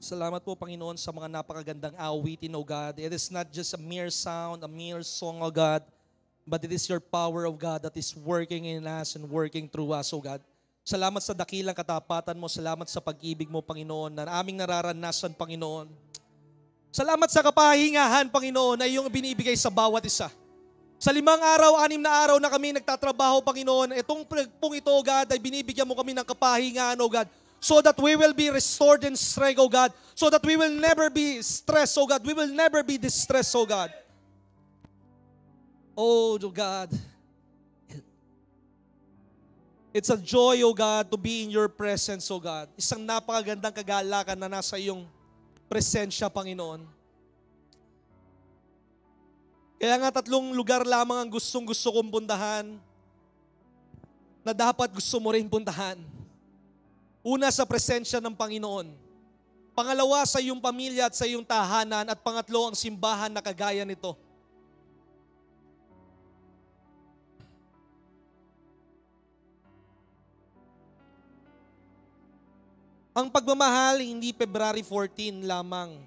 Salamat po, Panginoon, sa mga napakagandang awitin, O God. It is not just a mere sound, a mere song, O God, but it is your power, O God, that is working in us and working through us, O God. Salamat sa dakilang katapatan mo, salamat sa pag-ibig mo, Panginoon, na aming nararanasan, Panginoon. Salamat sa kapahingahan, Panginoon, na iyong binibigay sa bawat isa. Sa 5 araw, 6 na araw na kami nagtatrabaho, Panginoon, itong pong ito, O God, ay binibigyan mo kami ng kapahingahan, O God, so that we will be restored in strength, O God, so that we will never be stressed, O God, we will never be distressed, O God. Oh, God, it's a joy, O God, to be in your presence, O God. Isang napakagandang kagalakan na nasa iyong presensya, Panginoon. Kaya nga 3 lugar lamang ang gustong-gusto kong puntahan na dapat gusto mo rin puntahan. Una, sa presensya ng Panginoon. Pangalawa, sa iyong pamilya at sa iyong tahanan. At pangatlo, ang simbahan na kagaya nito. Ang pagmamahal, hindi February 14 lamang.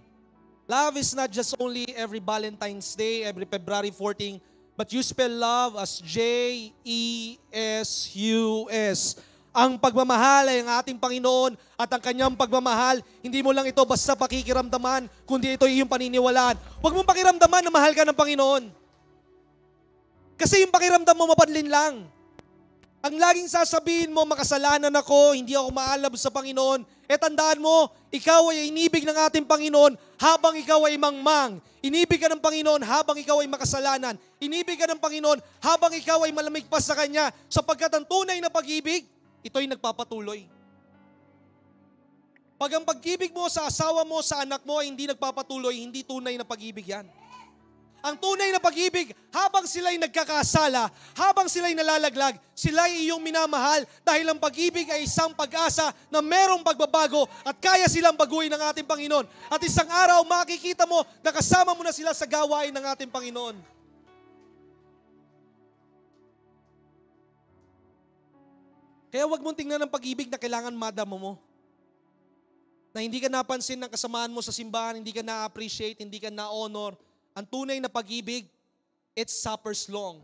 Love is not just only every Valentine's Day, every February 14, but you spell love as J-E-S-U-S. Ang pagmamahal ay ang ating Panginoon at ang kanyang pagmamahal, hindi mo lang ito basta pakikiramdaman, kundi ito iyong paniniwalaan. Huwag mong pakiramdaman na mahal ka ng Panginoon. Kasi yung pakiramdam mo mapadlin lang. Ang laging sasabihin mo, makasalanan ako, hindi ako maalab sa Panginoon, tandaan mo, ikaw ay inibig ng ating Panginoon habang ikaw ay mangmang. Inibig ka ng Panginoon habang ikaw ay makasalanan. Inibig ka ng Panginoon habang ikaw ay malamig pa sa Kanya, sapagkat ang tunay na pag-ibig, ito'y nagpapatuloy. Pag ang pag-ibig mo sa asawa mo, sa anak mo ay hindi nagpapatuloy, hindi tunay na pag-ibig yan. Ang tunay na pag-ibig, habang sila'y nagkakasala, habang sila'y nalalaglag, sila'y iyong minamahal dahil ang pag-ibig ay isang pag-asa na merong pagbabago at kaya silang baguhin ng ating Panginoon. At isang araw makikita mo na kasama mo na sila sa gawain ng ating Panginoon. Kaya huwag mong tingnan ng pag-ibig na kailangan madamo mo. Na hindi ka napansin ng kasamaan mo sa simbahan, hindi ka na-appreciate, hindi ka na-honor. Ang tunay na pag-ibig, it suffers long.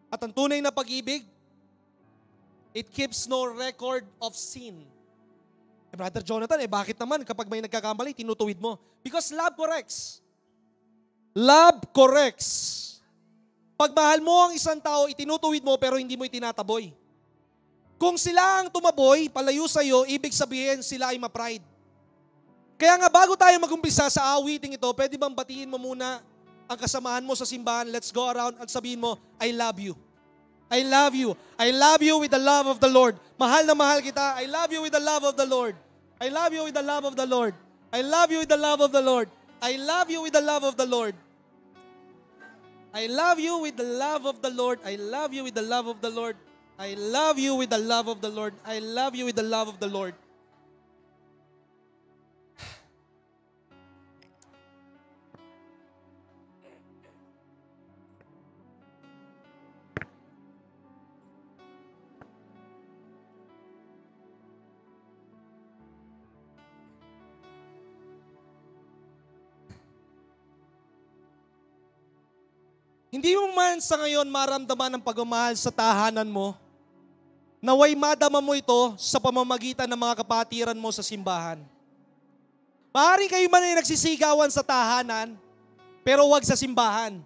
At ang tunay na pag-ibig, it keeps no record of sin. Brother Jonathan, bakit naman kapag may nagkakamali, tinutuwid mo? Because love corrects. Love corrects. Pag mahal mo ang isang tao, itinutuwid mo pero hindi mo itinataboy. Kung sila ang tumaboy, palayo sa'yo, ibig sabihin sila ay ma-pride. Kaya nga bago tayo mag-umpisa sa awiting ito, pwede bang batiin mo muna ang kasamahan mo sa simbahan? Let's go around at sabihin mo, I love you. I love you. I love you with the love of the Lord. Mahal na mahal kita. I love you with the love of the Lord. I love you with the love of the Lord. I love you with the love of the Lord. I love you with the love of the Lord. I love you with the love of the Lord. I love you with the love of the Lord. I love you with the love of the Lord. I love you with the love of the Lord. Hindi mo man sa ngayon maramdaman ang pagmamahal sa tahanan mo, naway madama mo ito sa pamamagitan ng mga kapatiran mo sa simbahan. Maaari kayo man ay nagsisigawan sa tahanan, pero wag sa simbahan.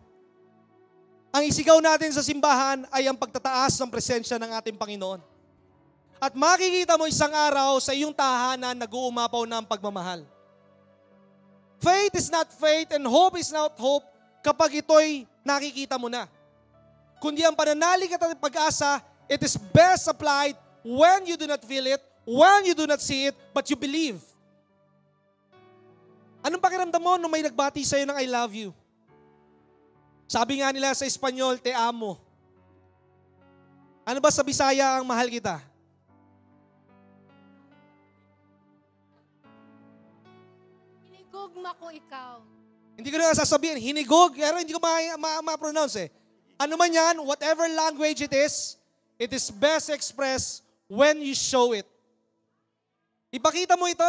Ang isigaw natin sa simbahan ay ang pagtataas ng presensya ng ating Panginoon. At makikita mo isang araw sa iyong tahanan nag-uumapaw na ang pagmamahal. Faith is not faith and hope is not hope kapag ito'y nakikita mo na. Kundi ang pananalig at pag-asa, it is best applied when you do not feel it, when you do not see it, but you believe. Anong pakiramdam mo nung may nagbati sa'yo ng I love you? Sabi nga nila sa Espanyol, te amo. Ano ba sa Bisaya ang mahal kita? Hinigugma ko ikaw. Hindi ko na sasabihin, hinigog, pero hindi ko ma-pronounce eh. Ano man yan, whatever language it is best expressed when you show it. Ipakita mo ito.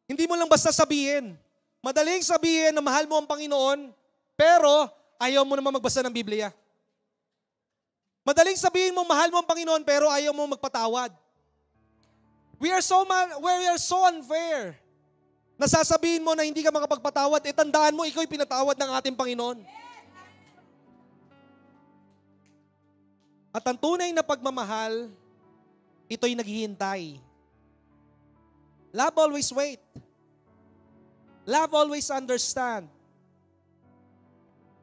Hindi mo lang basta sabihin. Madaling sabihin na mahal mo ang Panginoon, pero ayaw mo naman magbasa ng Biblia. Madaling sabihin mo mahal mo ang Panginoon, pero ayaw mo magpatawad. We are so unfair. Nasasabihin mo na hindi ka makapagpatawad, tandaan mo, ikaw'y pinatawad ng ating Panginoon. At ang tunay na pagmamahal, ito'y naghihintay. Love always wait. Love always understand.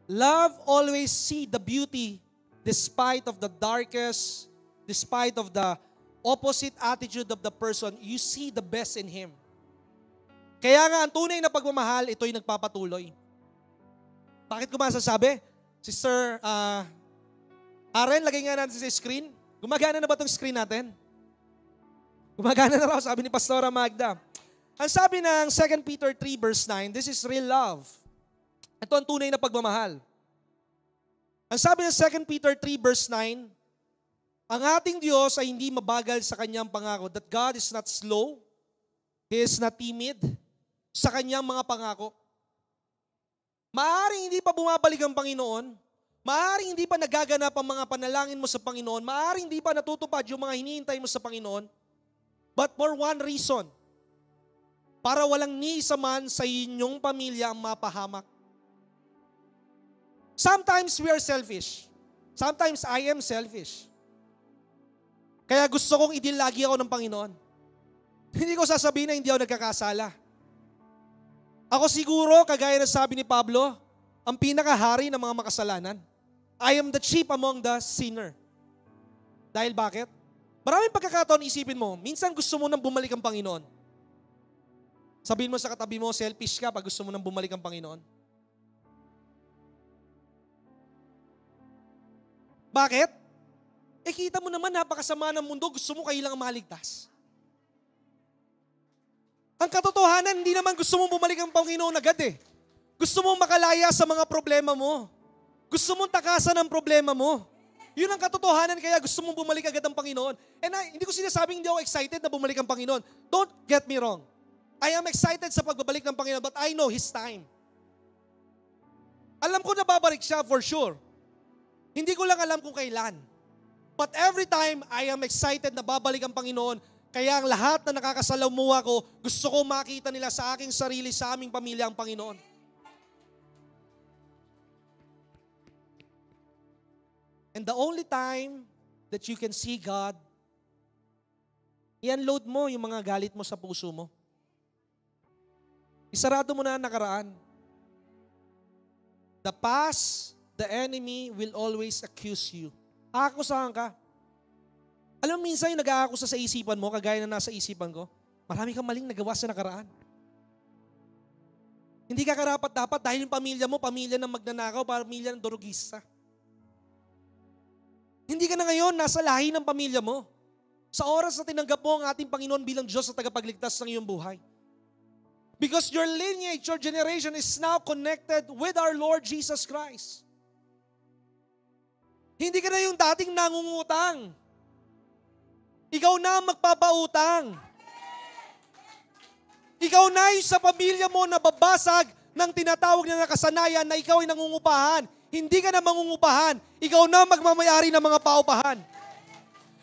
Love always see the beauty despite of the darkest, despite of the opposite attitude of the person. You see the best in him. Kaya nga, ang tunay na pagmamahal, ito'y nagpapatuloy. Bakit ko masasabi? Sister Aren, lagay nga natin sa screen. Gumagana na ba itong screen natin? Gumagana na raw, sabi ni Pastora Magda. Ang sabi ng 2 Peter 3 verse 9, this is real love. Ito ang tunay na pagmamahal. Ang sabi ng 2 Peter 3 verse 9, ang ating Diyos ay hindi mabagal sa kanyang pangako, that God is not slow, He is not timid sa kanyang mga pangako. Maaaring hindi pa bumabalik ang Panginoon, maaaring hindi pa nagaganap ang mga panalangin mo sa Panginoon, maaaring hindi pa natutupad yung mga hinihintay mo sa Panginoon, but for one reason, para walang ni isa man sa inyong pamilya ang mapahamak. Sometimes we are selfish. Sometimes I am selfish. Kaya gusto kong idilagi ako ng Panginoon. Hindi ko sasabihin na hindi ako nagkakasala. Ako siguro, kagaya na sabi ni Pablo, ang pinakahari ng mga makasalanan. I am the chief among the sinner. Dahil bakit? Maraming pagkakataon isipin mo, minsan gusto mo nang bumalik ang Panginoon. Sabihin mo sa katabi mo, selfish ka pag gusto mo nang bumalik ang Panginoon. Bakit? Kita mo naman, napakasama ng mundo, gusto mo kayo lang maligtas. Ang katotohanan, hindi naman gusto mong bumalik ang Panginoon agad eh. Gusto mong makalaya sa mga problema mo. Gusto mong takasan ang problema mo. Yun ang katotohanan, kaya gusto mong bumalik agad ang Panginoon. And hindi ko sinasabing hindi ako excited na bumalik ang Panginoon. Don't get me wrong. I am excited sa pagbabalik ng Panginoon, but I know His time. Alam ko na babalik siya for sure. Hindi ko lang alam kung kailan. But every time, I am excited na babalik ang Panginoon. Kaya ang lahat na nakakasalamuha ko, gusto ko makita nila sa aking sarili, sa aming pamilya ang Panginoon. And the only time that you can see God, i-unload mo yung mga galit mo sa puso mo. Isarado mo na ang nakaraan. The past, the enemy will always accuse you. Aakusahan ka. Alam mo, minsan yung nag-aakusa sa isipan mo, kagaya na nasa isipan ko, marami kang maling nagawa sa nakaraan. Hindi ka karapat-dapat dahil yung pamilya mo, pamilya ng magnanakaw, pamilya ng durugista. Hindi ka na ngayon nasa lahi ng pamilya mo. Sa oras na tinanggap mo ang ating Panginoon bilang Diyos sa tagapagligtas ng iyong buhay. Because your lineage, your generation is now connected with our Lord Jesus Christ. Hindi ka na yung dating nangungutang. Ikaw na ang magpapautang. Ikaw na yung sa pamilya mo na babasag ng tinatawag na nakasanayan na ikaw ay nangungupahan. Hindi ka na mangungupahan. Ikaw na magmamayari ng mga paupahan.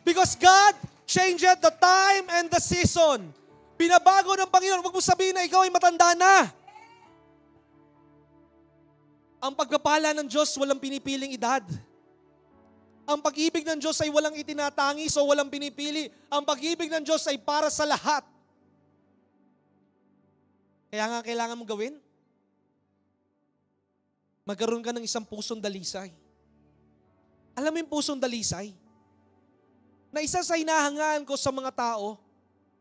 Because God changed the time and the season. Binabago ng Panginoon. Huwag mo sabihin na ikaw ay matanda na. Ang pagpapala ng Diyos walang pinipiling edad. Ang pag-ibig ng Diyos ay walang itinatangis o walang pinipili. Ang pag-ibig ng Diyos ay para sa lahat. Kaya nga kailangan mong gawin, magkaroon ka ng isang pusong dalisay. Alam mo yung pusong dalisay? Na isa sa hinahangaan ko sa mga tao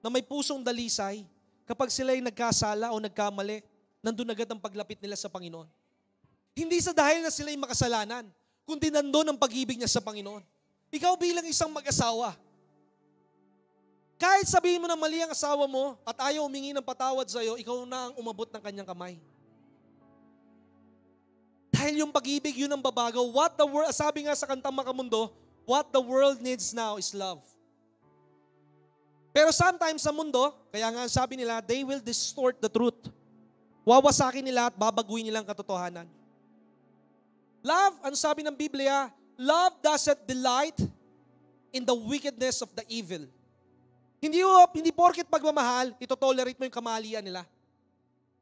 na may pusong dalisay, kapag sila ay nagkasala o nagkamali, nandun agad ang paglapit nila sa Panginoon. Hindi sa dahil na sila ay makasalanan, kundi nandun ang pag-ibig niya sa Panginoon. Ikaw bilang isang mag-asawa, kahit sabihin mo na mali ang asawa mo at ayaw humingi ng patawad sa iyo, ikaw na ang umabot ng kanyang kamay. Dahil yung pag-ibig, yun ang babago. Sabi nga sa kantang Makamundo, what the world needs now is love. Pero sometimes sa mundo, kaya nga sabi nila, they will distort the truth. Wawasakin nila at babaguhin nilang katotohanan. Love, ang sabi ng Biblia, love doesn't delight in the wickedness of the evil. Hindi porket pagmamahal, ito-tolerate mo yung kamalian nila.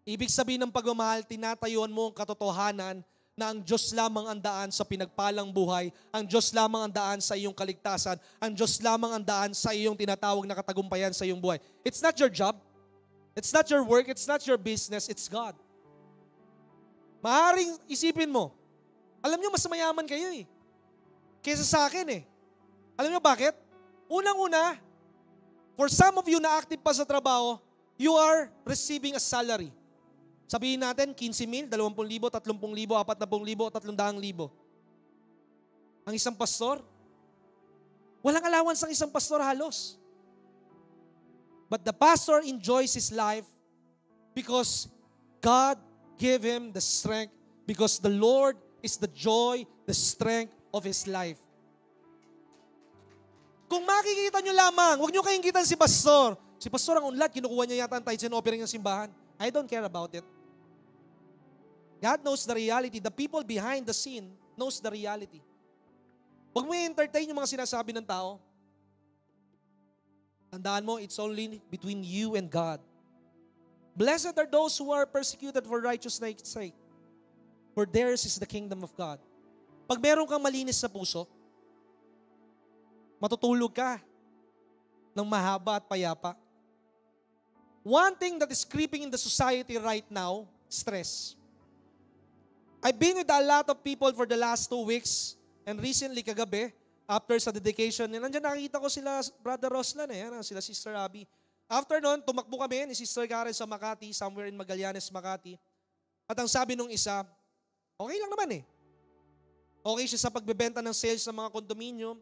Ibig sabihin ng pagmamahal, tinatayuan mo ang katotohanan na ang Diyos lamang ang daan sa pinagpalang buhay, ang Diyos lamang ang daan sa iyong kaligtasan, ang Diyos lamang ang daan sa iyong tinatawag na katagumpayan sa iyong buhay. It's not your job, it's not your work, it's not your business, it's God. Maaaring isipin mo, alam niyo mas mayaman kayo kaysa sa akin Alam niyo bakit? Unang-una, for some of you na active pa sa trabaho, you are receiving a salary. Sabihin natin, 15,000, 20,000, 30,000, 40,000, 300,000. Ang isang pastor, walang allowance ang isang pastor halos. But the pastor enjoys his life because God gave him the strength, because the Lord is the joy, the strength of his life. Kung makikita nyo lamang, huwag nyo kayong kitan si pastor. Si pastor ang unlad, kinukuha niya yata ang tithes and offering ng simbahan. I don't care about it. God knows the reality. The people behind the scene knows the reality. Huwag mo i-entertain yung mga sinasabi ng tao. Tandaan mo, it's only between you and God. Blessed are those who are persecuted for righteousness' sake, for theirs is the kingdom of God. Pag meron kang malinis sa puso, matutulog ka ng mahaba at payapa. One thing that is creeping in the society right now, stress. I've been with a lot of people for the last 2 weeks and recently kagabi, after sa dedication, nandiyan nakikita ko sila, Brother Roslan sila Sister Abby. After nun, tumakbo kami ni Sister Karen sa Makati, somewhere in Magallanes, Makati. At ang sabi nung isa, okay lang naman Okay siya sa pagbebenta ng sales ng mga condominium.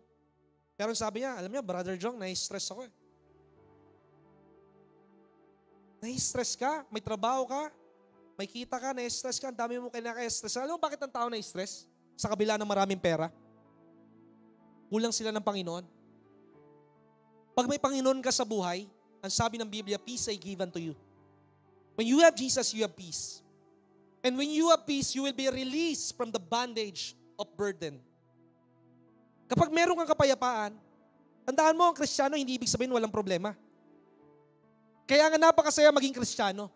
Pero sabi niya, alam niya, Brother Jong, nai-stress ako Nai-stress ka, may trabaho ka, may kita ka, nai-stress ka, ang dami mo kinaka-stress. Alam mo bakit ang tao nai-stress? Sa kabila ng maraming pera? Kulang sila ng Panginoon. Pag may Panginoon ka sa buhay, ang sabi ng Biblia, peace I give unto you. When you have Jesus, you have peace. And when you have peace, you will be released from the bondage of burden. Kapag meron kang kapayapaan, tandaan mo, ang Kristiyano, hindi ibig sabihin walang problema. Kaya nga napakasaya maging Kristiyano.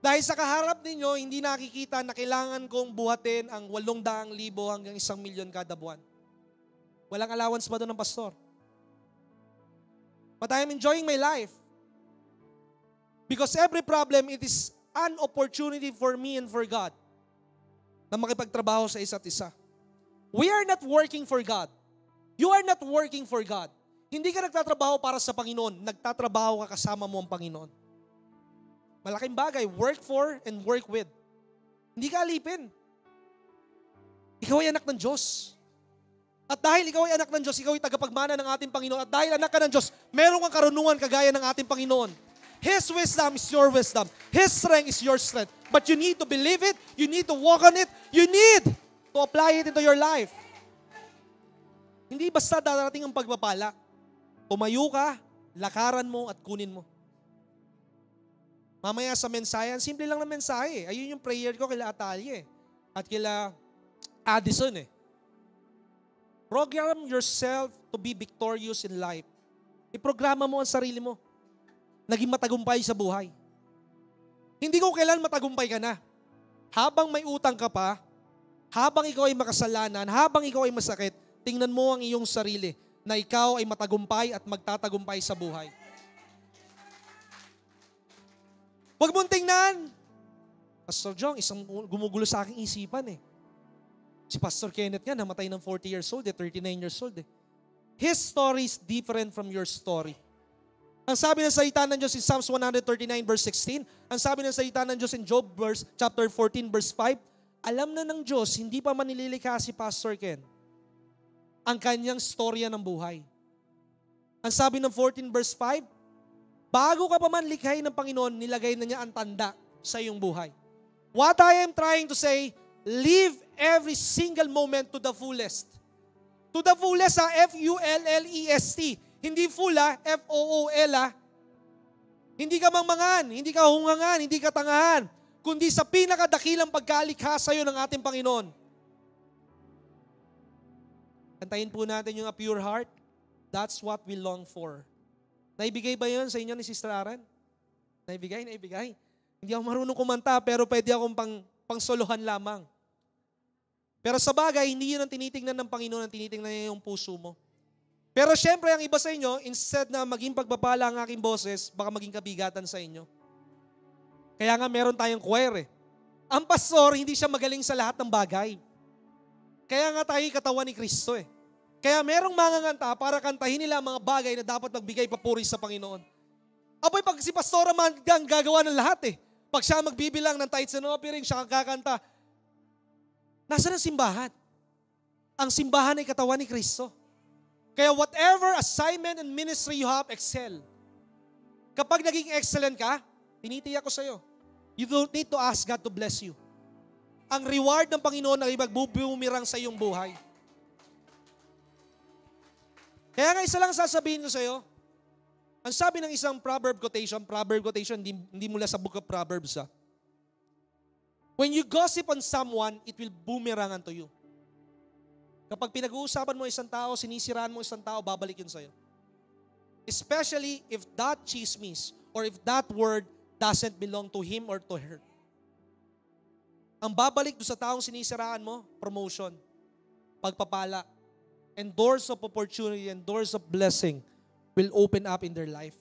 Dahil sa kaharap ninyo, hindi nakikita na kailangan kong buhatin ang 800,000 hanggang 1,000,000 kada buwan. Walang allowance ba doon ng pastor? But I am enjoying my life. Because every problem, it is an opportunity for me and for God na makipagtrabaho sa isa't isa. We are not working for God. You are not working for God. Hindi ka nagtatrabaho para sa Panginoon. Nagtatrabaho ka kasama mo ang Panginoon. Malaking bagay, work for and work with. Hindi ka alipin. Ikaw ay anak ng Diyos. At dahil ikaw ay anak ng Diyos, ikaw ay tagapagmana ng ating Panginoon. At dahil anak ka ng Diyos, meron kang karunungan kagaya ng ating Panginoon. His wisdom is your wisdom. His strength is your strength. But you need to believe it. You need to walk on it. You need to apply it into your life. Hindi basta darating ang pagpapala. Tumayo ka, lakaran mo at kunin mo. Mamaya sa mensahe, simple lang na mensahe. Ayun yung prayer ko kila Atalia at kila Addison Program yourself to be victorious in life. Iprograma mo ang sarili mo. Naging matagumpay sa buhay. Hindi ko kailan matagumpay ka na. Habang may utang ka pa, habang ikaw ay makasalanan, habang ikaw ay masakit, tingnan mo ang iyong sarili na ikaw ay matagumpay at magtatagumpay sa buhay. Huwag mong tingnan. Pastor Jong, isang gumugulo sa aking isipan Si Pastor Kenneth nga, namatay ng 40 years old 39 years old His story is different from your story. Ang sabi ng salita ng Diyos in Psalms 139 verse 16, ang sabi ng salita ng Diyos in Job chapter 14 verse 5, alam na ng Diyos, hindi pa manililikha si Pastor Ken ang kanyang storya ng buhay. Ang sabi ng 14 verse 5, bago ka pa man likhain ng Panginoon, nilagay na niya ang tanda sa iyong buhay. What I am trying to say, live every single moment to the fullest. To the fullest, Fullest. Hindi full F-O-O-L Hindi ka mangmangan, hindi ka hungangan, hindi ka tangahan, kundi sa pinakadakilang pagkalikha sa iyo ng ating Panginoon. Kantahin po natin yung A Pure Heart. That's what we long for. Naibigay ba yun sa inyo ni Sister Aaron? Naibigay? Hindi ako marunong kumanta pero pwede akong pangsolohan lamang. Pero sa bagay, hindi yun ang tinitingnan ng Panginoon, ang tinitingnan niya yung puso mo. Pero syempre, ang iba sa inyo, instead na maging pagpapala ang aking boses, baka maging kabigatan sa inyo. Kaya nga meron tayong choir Ang pastor, hindi siya magaling sa lahat ng bagay. Kaya nga tayo katawan ni Kristo Kaya merong manganganta para kantahin nila ang mga bagay na dapat magbigay papuri sa Panginoon. Aboy, pag si pastora man ang gagawa ng lahat Pag siya magbibilang ng tithes and offering, siya ang kakanta. Nasaan ang simbahan? Ang simbahan ay katawan ni Kristo. Kaya whatever assignment and ministry you have, excel. Kapag naging excellent ka, tinitiyak ko sa'yo, you don't need to ask God to bless you. Ang reward ng Panginoon ay magbubumirang sa iyong buhay. Kaya nga isa lang sasabihin ko sa'yo, ang sabi ng isang proverb quotation, hindi mula sa book of Proverbs When you gossip on someone, it will boomerang unto you. Kapag pinag-uusapan mo isang tao, sinisiraan mo isang tao, babalik yun sa'yo. Especially if that chismis or if that word doesn't belong to him or to her. Ang babalik doon sa taong sinisiraan mo, promotion, pagpapala, and doors of opportunity and doors of blessing will open up in their life.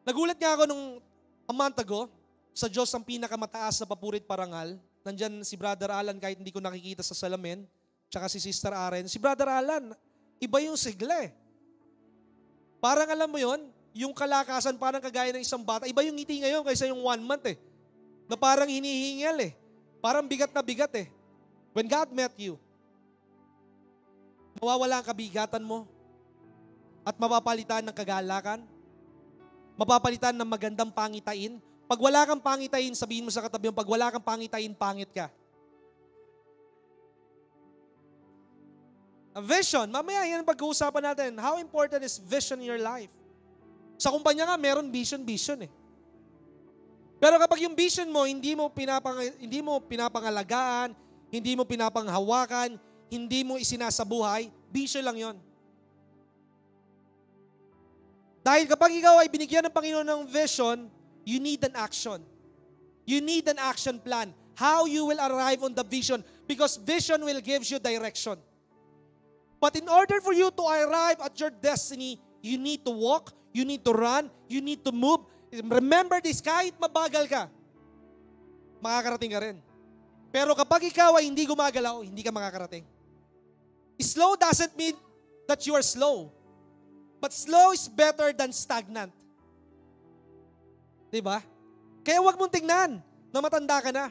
Nagulat nga ako nung a month ago, sa Diyos ang pinakamataas na papurit parangal. Nandyan si Brother Alan kahit hindi ko nakikita sa salamin, tsaka si Sister Aaron. Si Brother Alan, iba yung sigla Parang alam mo yon, yung kalakasan parang kagaya ng isang bata. Iba yung ngiti ngayon kaysa yung 1 month na parang hinihingal Parang bigat na bigat When God met you, mawawala ang kabigatan mo at mapapalitan ng kagalakan, mapapalitan ng magandang pangitain. Pag wala kang pangitain, sabihin mo sa katabi mo, pag wala kang pangitain, pangit ka. A vision, mamaya yan ang pag-uusapan natin. How important is vision in your life? Sa kumpanya nga, meron vision Pero kapag yung vision mo, hindi mo pinapangalagaan, hindi mo pinapanghawakan, hindi mo isinasabuhay, vision lang yon. Dahil kapag ikaw ay binigyan ng Panginoon ng vision, you need an action. You need an action plan. How you will arrive on the vision. Because vision will give you direction. But in order for you to arrive at your destiny, you need to walk, you need to run, you need to move. Remember this, kahit mabagal ka, makakarating ka rin. Pero kapag ikaw ay hindi gumagalaw, hindi ka makakarating. Slow doesn't mean that you are slow. But slow is better than stagnant. Diba? Kaya huwag mong tingnan na matanda ka na.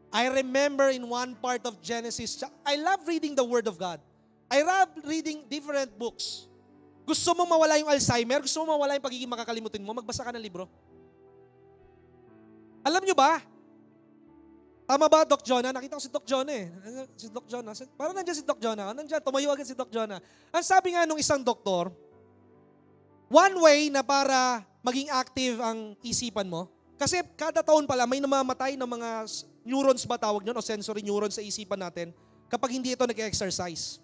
I remember in one part of Genesis, I love reading the Word of God. I love reading different books. Gusto mo mawala yung Alzheimer? Gusto mo mawala yung pagiging makakalimutin mo? Magbasa ka ng libro. Alam nyo ba? Tama ba, Doc Jonah? Nakita ko si Doc Jonah Si Doc Jonah. Parang nandiyan si Doc Jonah. Nandiyan, tumayo agad si Doc Jonah. Ang sabi nga nung isang doktor, one way na para maging active ang isipan mo, kasi kada taon pala may namamatay ng mga neurons ba tawag nyo, o sensory neurons sa isipan natin kapag hindi ito nag-exercise.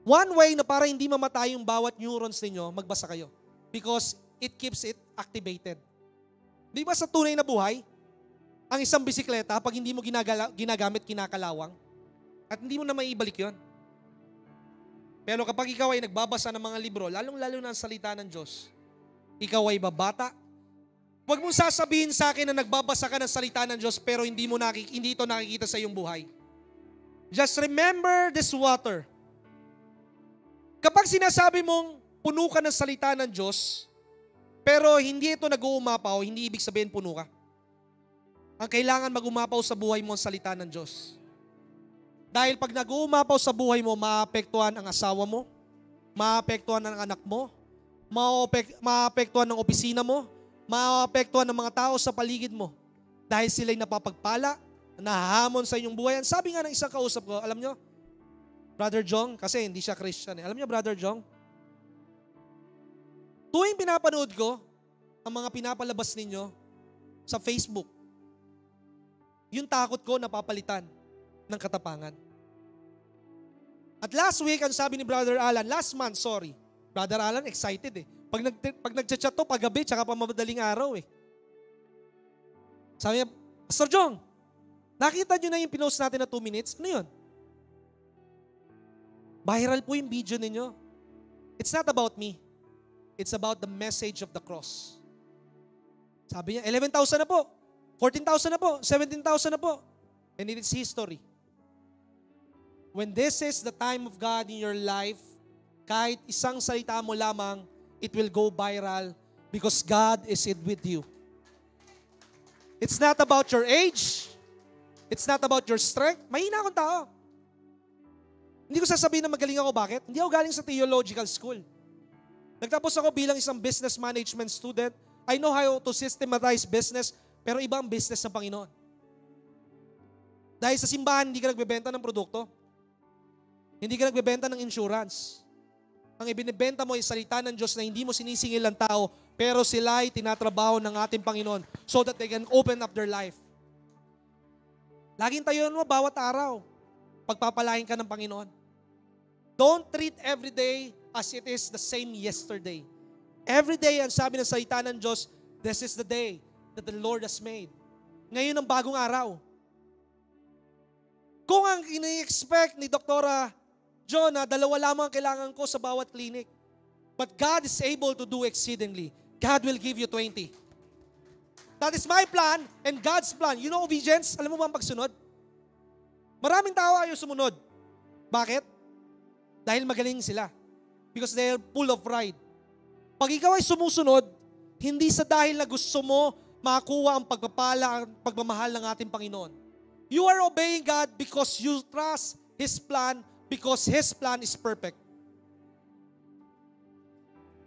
One way na para hindi mamatay yung bawat neurons ninyo, magbasa kayo. Because it keeps it activated. Di ba sa tunay na buhay, ang isang bisikleta, pag hindi mo ginagamit, kinakalawang, at hindi mo na maibalik yon. Pero kapag ikaw ay nagbabasa ng mga libro, lalong-lalo na ang salita ng Diyos, ikaw ay babata. Huwag mong sasabihin sa akin na nagbabasa ka ng salita ng Diyos pero hindi ito nakikita sa iyong buhay. Just remember this water. Kapag sinasabi mong puno ka ng salita ng Diyos, pero hindi ito nag-uumapaw, hindi ibig sabihin puno ka. Ang kailangan mag-umapaw sa buhay mo ang salita ng Diyos. Dahil pag nag-uumapaw sa buhay mo, maapektuhan ang asawa mo, maapektuhan ang anak mo, maapektuhan ng opisina mo, maapektuhan ng mga tao sa paligid mo. Dahil sila'y napapagpala, nahahamon sa inyong buhay. Sabi nga ng isang kausap ko, alam nyo, Brother Jong, kasi hindi siya Christian. Alam niyo, Brother Jong, tuwing pinapanood ko ang mga pinapalabas ninyo sa Facebook, yung takot ko napapalitan ng katapangan. At last week, ang sabi ni Brother Alan, last month, sorry, Brother Alan excited eh. Pag nagchat-chat to, paggabi, tsaka pa madaling araw eh. Sabi niya, Pastor Jong, nakita niyo na yung pinost natin na 2 minutes? Ano yun? Viral po yung video ninyo. It's not about me. It's about the message of the cross. Sabi niya, 11,000 na po, 14,000 na po, 17,000 na po. And it is history. When this is the time of God in your life, kahit isang salita mo lamang, it will go viral because God is with you. It's not about your age. It's not about your strength. Mahina akong tao. Hindi ko sasabihin na magaling ako. Bakit? Hindi ako galing sa theological school. Nagtapos ako bilang isang business management student. I know how to systematize business, pero iba ang business ng Panginoon. Dahil sa simbahan, hindi ka nagbebenta ng produkto. Hindi ka nagbebenta ng insurance. Ang ibinibenta mo ay salita ng Diyos na hindi mo sinisingil ng tao, pero sila ay tinatrabaho ng ating Panginoon so that they can open up their life. Laging tayo mo bawat araw. Pagpapalain ka ng Panginoon. Don't treat every day as it is the same yesterday. Every day, ang sabi ng salita ng Diyos, this is the day that the Lord has made. Ngayon ang bagong araw. Kung ang ini-expect ni Doktora John na 2 lamang ang kailangan ko sa bawat clinic, but God is able to do exceedingly. God will give you 20. That is my plan and God's plan. You know obedience? Alam mo ba ang pagsunod? Maraming tao ayaw sumunod. Bakit? Dahil magaling sila. Because they are full of pride. Pag ikaw ay sumusunod, hindi sa dahil na gusto mo makakuha ang pagpapala, ang pagmamahal ng ating Panginoon. You are obeying God because you trust His plan, because His plan is perfect.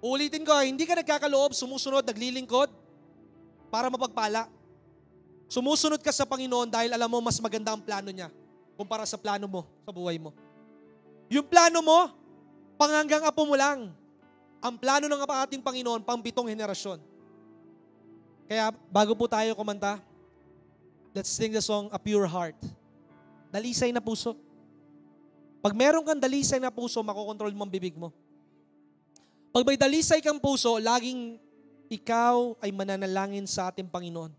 Ulitin ko, hindi ka nagkakaloob, sumusunod, naglilingkod para mapagpala. Sumusunod ka sa Panginoon dahil alam mo mas maganda ang plano niya kumpara sa plano mo sa buhay mo. Yung plano mo, panganggang apo mo lang. Ang plano ng ating Panginoon, pang 7 henerasyon. Kaya bago po tayo kumanta, let's sing the song, A Pure Heart. Dalisay na puso. Pag meron kang dalisay na puso, makokontrol mo ang bibig mo. Pag may dalisay kang puso, laging ikaw ay mananalangin sa ating Panginoon.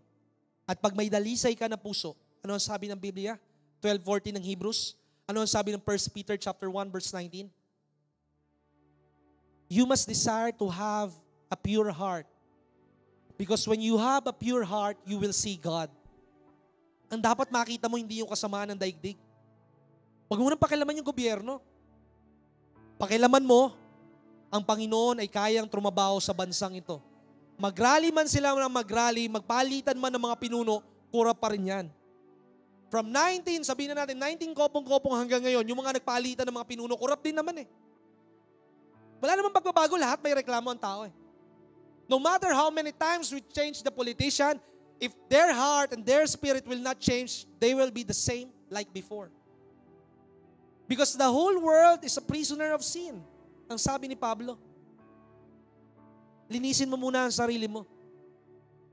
At pag may dalisay ka na puso, ano ang sabi ng Biblia? 12:14 ng Hebrews. Ano ang sabi ng 1 Peter chapter 1 verse 19? You must desire to have a pure heart. Because when you have a pure heart, you will see God. Ang dapat makita mo, hindi yung kasamaan ng daigdig. Huwag mo nang pakialaman yung gobyerno. Pakialaman mo, ang Panginoon ay kayang trumabaho sa bansang ito. Magrally man sila ng magrally, magpalitan man ng mga pinuno, kurap pa rin yan. From 19, sabihin na natin, 19 kopong-kopong hanggang ngayon, yung mga nagpalitan ng mga pinuno, kurap din naman eh. Wala namang pagbabago, lahat may reklamo ang tao eh. No matter how many times we change the politician, if their heart and their spirit will not change, they will be the same like before. Because the whole world is a prisoner of sin. Ang sabi ni Pablo. Linisin mo muna ang sarili mo.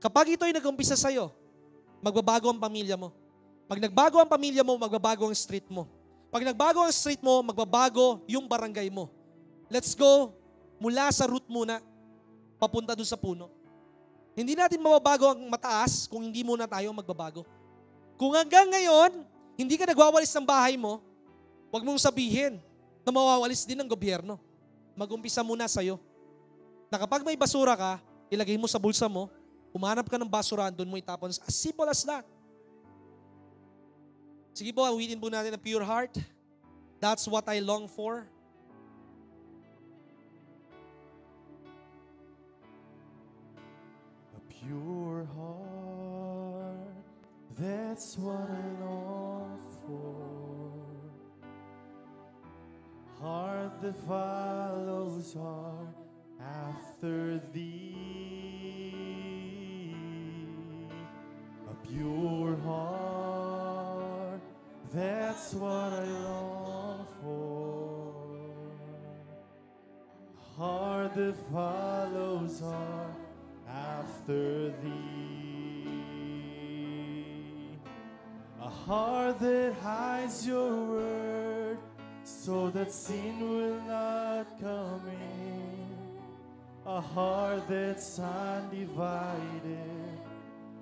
Kapag ito'y nag-umpisa sa'yo, magbabago ang pamilya mo. Pag nagbago ang pamilya mo, magbabago ang street mo. Pag nagbago ang street mo, magbabago yung barangay mo. Let's go mula sa root muna, papunta doon sa puno. Hindi natin mababago ang mataas kung hindi muna tayo magbabago. Kung hanggang ngayon, hindi ka nagwawalis ng bahay mo, huwag mong sabihin na mawawalis din ng gobyerno. Mag-umpisa muna sa'yo. Na kapag may basura ka, ilagay mo sa bulsa mo, umanap ka ng basura, doon mo itapon. As simple as that. Sige po, awitin po natin ang pure heart. That's what I long for. A pure heart, that's what I long for. Heart that follows heart after thee. A pure heart, that's what I long for. heart that follows hard after thee. A heart that hides your word so that sin will not come in. A heart that's undivided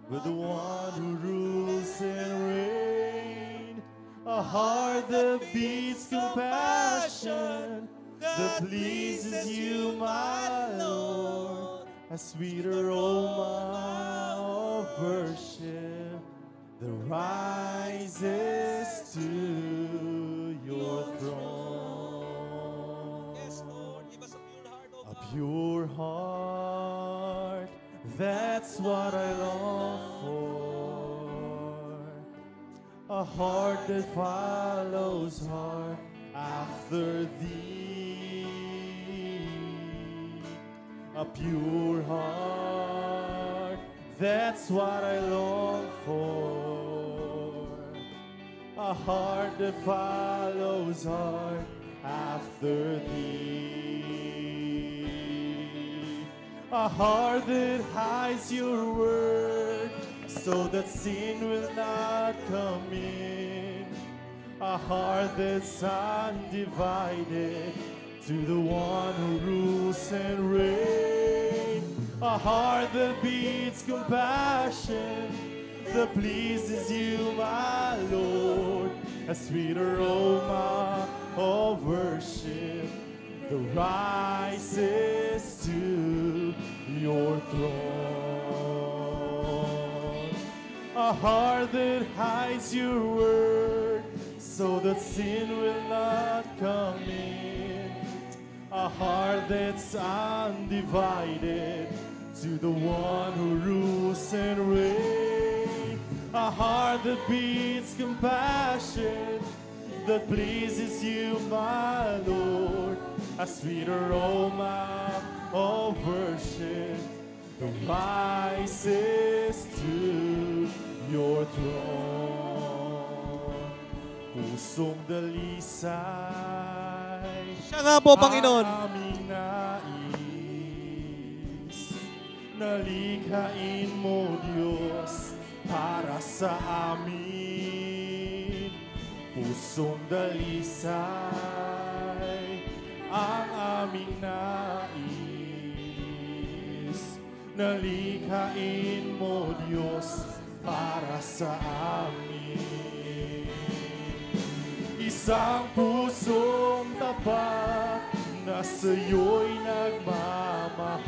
with the one who rules and reigns. A heart that beats compassion, that pleases you, my Lord. A sweet aroma of worship that rises to your throne. Yes, Lord, give us a pure heart, O A God. pure heart, that's what I long for. A heart that follows hard after thee. A pure heart, that's what I long for. A heart that follows hard after thee. A heart that hides your word so that sin will not come in. A heart that's undivided to the one who rules and reigns. A heart that beats compassion, that pleases you, my Lord. A sweet aroma of worship that rises to your throne. A heart that hides your word so that sin will not come in. A heart that's undivided to the one who rules and reigns. A heart that beats compassion, that pleases you, my Lord. A sweet aroma of worship that rises to your throne. Pusong dalisay, Siya nga po, Panginoon. aming nais. Nalikhain mo, Diyos, para sa amin. Pusong dalisay ang aming nais. Nalikhain mo, Diyos, para sa amin. Isang pusong tapat na sa'yo'y nagmamahal.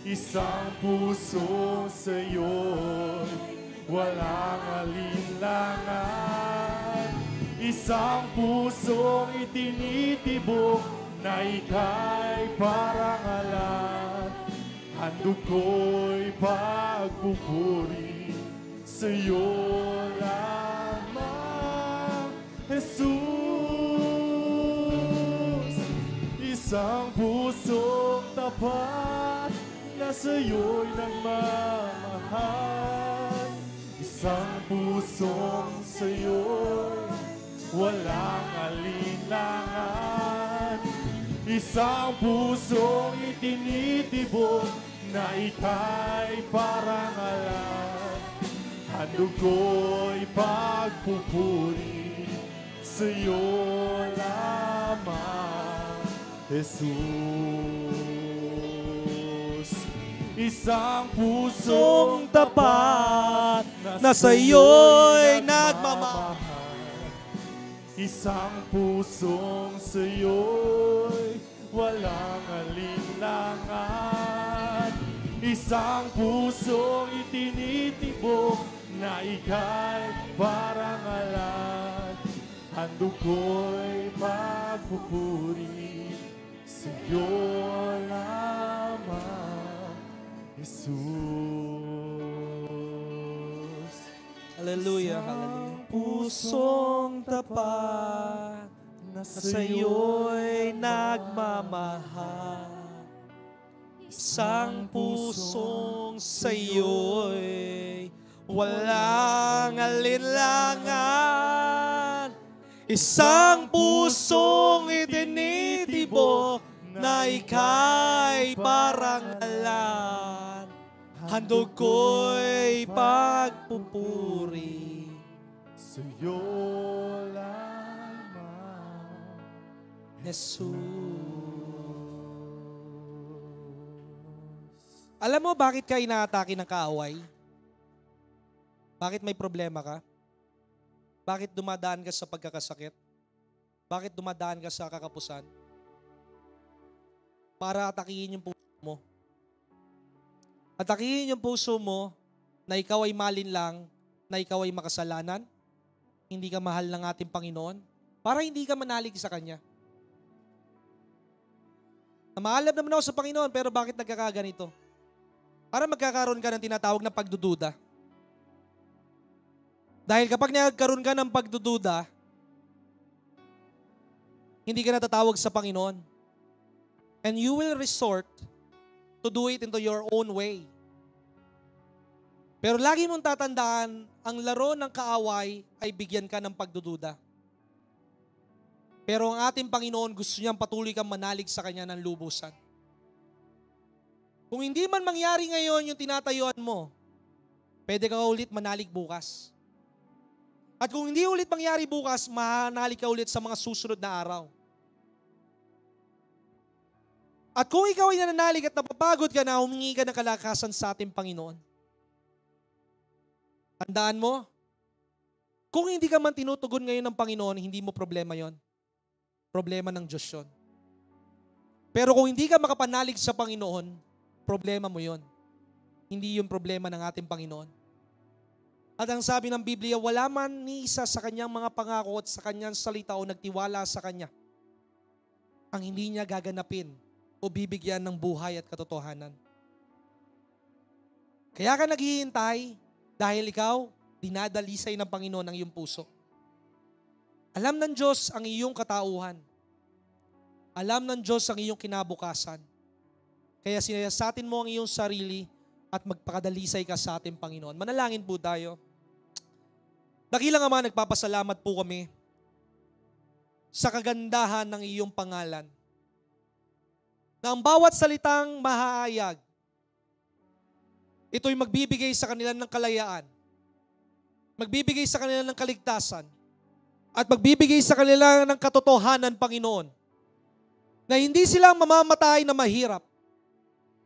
Isang pusong sa'yo'y walang alinlangan. Isang pusong itinitibok na ika'y parangalan. Handog ko'y pagpupuri sa'yo lamang, Jesus. Isang pusong tapat na sa'yo'y nagmamahal. Isang pusong sa'yo'y walang alinlangan. Isang pusong itinitibok na ika'y parangalan. Handog ko'y pagpupuri sa'yo lamang, Jesus. Isang pusong tapat na sa'yo'y nagmamahal. Isang pusong sa'yo'y walang alinlangan. Isang pusong itinitibok na ika'y parangalan. Handog ko'y magpupuri sa'yo lamang, Jesus. Hallelujah, hallelujah. Pusong tapat na sa'yo'y nagmamahal. Isang pusong sa'yo'y walang alinlangan. Isang pusong itinitibok na ika'y parangalan. Handog ko'y pagpupuri sa'yo lamang, Jesus. Alam mo bakit ka inaatake ng kaaway? Bakit may problema ka? Bakit dumadaan ka sa pagkakasakit? Bakit dumadaan ka sa kakapusan? Para atakihin yung puso mo. Atakihin yung puso mo na ikaw ay malinlang, na ikaw ay makasalanan, hindi ka mahal ng ating Panginoon, para hindi ka manalig sa Kanya. Namaalab naman ako sa Panginoon, pero bakit nagkakaganito? Para magkakaroon ka ng tinatawag na pagdududa. Dahil kapag nagkaroon ka ng pagdududa, hindi ka natatawag sa Panginoon. And you will resort to do it into your own way. Pero lagi mong tatandaan, ang laro ng kaaway ay bigyan ka ng pagdududa. Pero ang ating Panginoon gusto niyang patuloy kang manalig sa Kanya ng lubusan. Kung hindi man mangyari ngayon yung tinatayuan mo, pwede ka ulit manalig bukas. At kung hindi ulit mangyari bukas, manalig ka ulit sa mga susunod na araw. At kung ikaw ay nananalig at napapagod ka na, humingi ka ng kalakasan sa ating Panginoon. Tandaan mo, kung hindi ka man tinutugon ngayon ng Panginoon, hindi mo problema yon. Problema ng Diyos yun. Pero kung hindi ka makapanalig sa Panginoon, problema mo yon. Hindi yung problema ng ating Panginoon. At ang sabi ng Biblia, wala man ni isa sa kanyang mga pangako at sa kanyang salita o nagtiwala sa kanya ang hindi niya gaganapin o bibigyan ng buhay at katotohanan. Kaya ka naghihintay dahil ikaw dinadalisay ng Panginoon ang iyong puso. Alam ng Diyos ang iyong katauhan. Alam ng Diyos ang iyong kinabukasan. Kaya sinasatin mo ang iyong sarili at magpakadalisay ka sa ating Panginoon. Manalangin po tayo. Dakilang Ama, nagpapasalamat po kami sa kagandahan ng iyong pangalan. Na ang bawat salitang mahaayag, ito'y magbibigay sa kanila ng kalayaan, magbibigay sa kanila ng kaligtasan, at magbibigay sa kanila ng katotohanan, Panginoon, na hindi sila mamamatay na mahirap,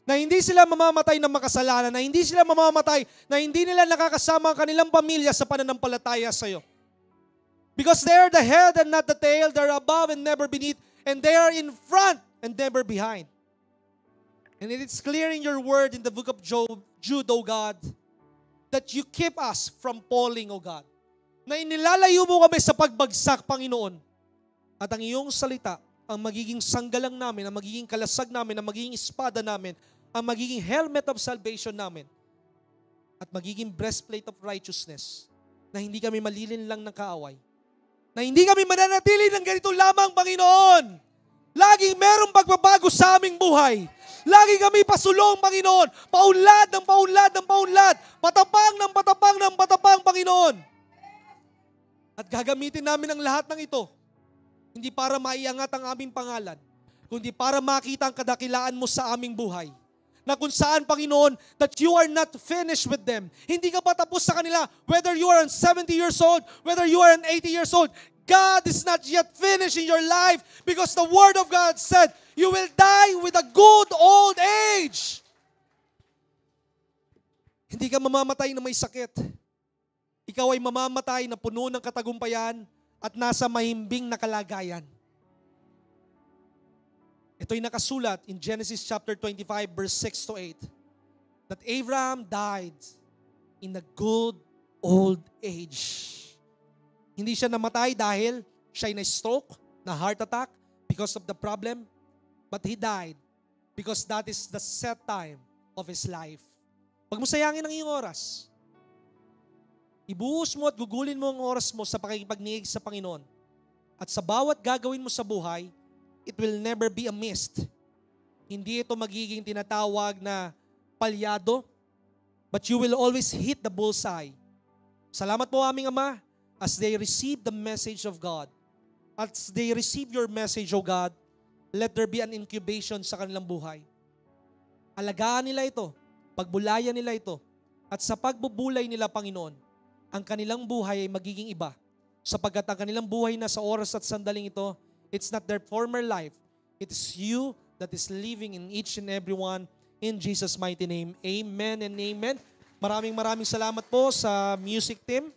na hindi sila mamamatay ng makasalanan, na hindi sila mamamatay, na hindi nila nakakasama ang kanilang pamilya sa pananampalataya sa iyo. Because they are the head and not the tail, they are above and never beneath, and they are in front and never behind. And it is clear in your word in the book of Jude, O God, that you keep us from falling, O God. Na inilalayo mo kami sa pagbagsak, Panginoon. At ang iyong salita, ang magiging sanggalang namin, ang magiging kalasag namin, ang magiging espada namin, ang magiging helmet of salvation namin, at magiging breastplate of righteousness, na hindi kami malilin lang ng kaaway, na hindi kami mananatili ng ganito lamang, Panginoon. Laging merong pagbabago sa aming buhay. Lagi kami pasulong, Panginoon, paunlad ng paunlad ng paunlad, patapang ng patapang ng patapang, Panginoon. At gagamitin namin ang lahat ng ito, hindi para maiangat ang aming pangalan, kundi para makita ang kadakilaan mo sa aming buhay. Na kung saan, Panginoon, that you are not finished with them. Hindi ka pa tapos sa kanila, whether you are 70 years old, whether you are 80 years old. God is not yet finished in your life because the Word of God said, you will die with a good old age. Hindi ka mamamatay na may sakit. Ikaw ay mamamatay na puno ng katagumpayan at nasa mahimbing na kalagayan. Ito'y nakasulat in Genesis chapter 25 verse 6 to 8 that Abraham died in a good old age. Hindi siya namatay dahil siya'y na-stroke, na heart attack because of the problem, but he died because that is the set time of his life. Huwag mo sayangin ang iyong oras. Ibuhos mo at gugulin mo ang oras mo sa pakikipagniig sa Panginoon. At sa bawat gagawin mo sa buhay, it will never be a mist. Hindi ito magiging tinatawag na palyado, but you will always hit the bullseye. Salamat po aming Ama as they receive the message of God. As they receive your message, O God, let there be an incubation sa kanilang buhay. Alagaan nila ito, pagbulayan nila ito, at sa pagbubulay nila, Panginoon, ang kanilang buhay ay magiging iba. Sapagkat ang kanilang buhay na sa oras at sandaling ito, it's not their former life. It is you that is living in each and every one. In Jesus' mighty name, amen and amen. Maraming salamat po sa music team.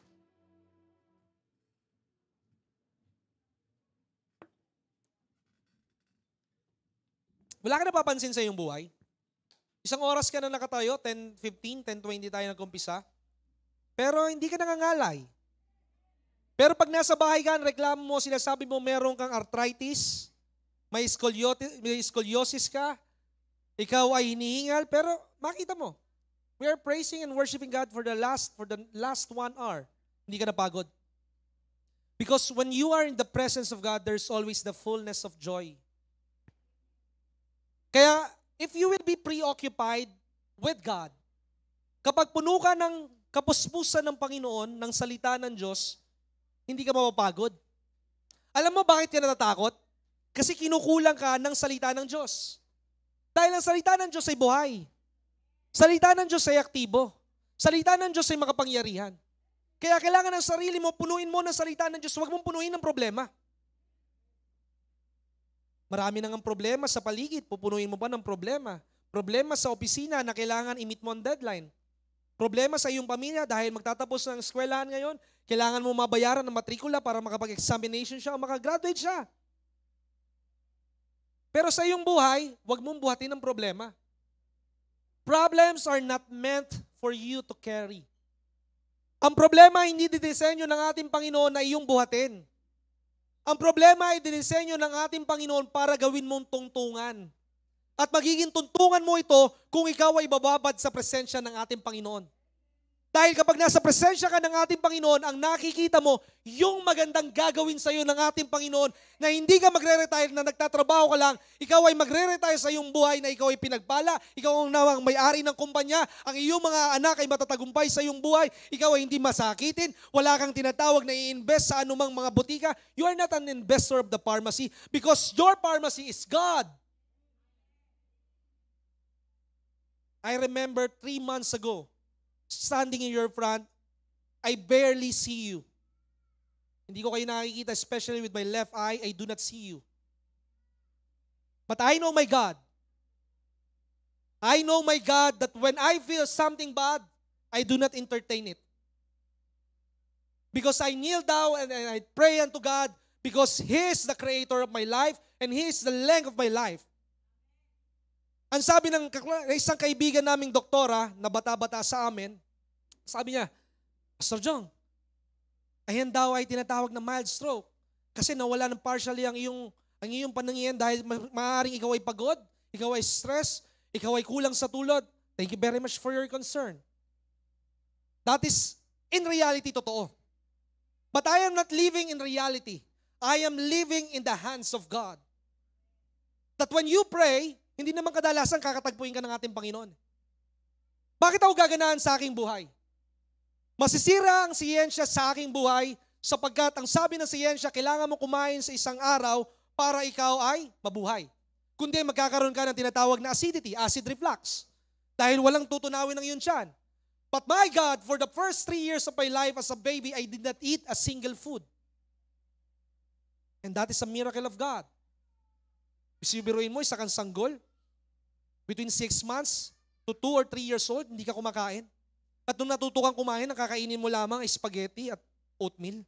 Wala ka napapansin sa iyong buhay? Isang oras ka na nakatayo, 10:15, 10:20 tayo nagkumpisa. Pero hindi ka nangangalay. Pero pag nasa bahay ka, reklamo mo, sinasabi mo meron kang arthritis, may scoliosis ka, ikaw ay hinihingal, pero makita mo, we are praising and worshiping God for the last 1 hour. Hindi ka napagod. Because when you are in the presence of God, there's always the fullness of joy. Kaya, if you will be preoccupied with God, kapag puno ka ng kapuspusan ng Panginoon, ng salita ng Diyos, hindi ka mapapagod. Alam mo bakit ka natatakot? Kasi kinukulang ka ng salita ng Diyos. Dahil ang salita ng Diyos ay buhay. Salita ng Diyos ay aktibo. Salita ng Diyos ay makapangyarihan. Kaya kailangan ng sarili mo, punuin mo ng salita ng Diyos. Huwag mong punuin ng problema. Marami nang ang problema sa paligid, pupunuin mo pa ng problema. Problema sa opisina na kailangan i-meet mo ang deadline. Problema sa iyong pamilya dahil magtatapos ng eskwelahan ngayon, kailangan mo mabayaran ng matrikula para makapag-examination siya o makagraduate siya. Pero sa iyong buhay, huwag mong buhatin ng problema. Problems are not meant for you to carry. Ang problema hindi didisenyo ng ating Panginoon na iyong buhatin. Ang problema ay dinisenyo ng ating Panginoon para gawin mong tungtungan. At magiging tuntungan mo ito kung ikaw ay bababad sa presensya ng ating Panginoon. Dahil kapag nasa presensya ka ng ating Panginoon, ang nakikita mo, yung magandang gagawin sa iyo ng ating Panginoon, na hindi ka magre-retire na nagtatrabaho ka lang, ikaw ay magre-retire sa iyong buhay na ikaw ay pinagpala, ikaw ang nawang may-ari ng kumpanya, ang iyong mga anak ay matatagumpay sa iyong buhay, ikaw ay hindi masakitin, wala kang tinatawag na i-invest sa anumang mga butika, you are not an investor of the pharmacy because your pharmacy is God. I remember 3 months ago, standing in your front, I barely see you. Hindi ko kayo nakikita, especially with my left eye, I do not see you. But I know my God. I know my God that when I feel something bad, I do not entertain it. Because I kneel down and I pray unto God because He is the creator of my life and He is the length of my life. Ang sabi ng isang kaibigan naming doktora na bata-bata sa amin, sabi niya, Pastor Jong, ayan daw ay tinatawag na mild stroke kasi nawala ng partially ang iyong panangian dahil maaaring ikaw ay pagod, ikaw ay stress, ikaw ay kulang sa tulog. Thank you very much for your concern. That is, in reality, totoo. But I am not living in reality. I am living in the hands of God. That when you pray, hindi naman kadalasan kakatagpuin ka ng ating Panginoon. Bakit ako gaganahan sa aking buhay? Masisira ang siyensya sa aking buhay sapagkat ang sabi ng siyensya, kailangan mo kumain sa isang araw para ikaw ay mabuhay. Kundi magkakaroon ka ng tinatawag na acidity, acid reflux. Dahil walang tutunawin ng iyong tiyan. But my God, for the first 3 years of my life as a baby, I did not eat a single food. And that is a miracle of God. Isibiruin mo, isa kang sanggol, between 6 months to 2 or 3 years old, hindi ka kumakain. At nung natuto kang kumain, ang kakainin mo lamang ay spaghetti at oatmeal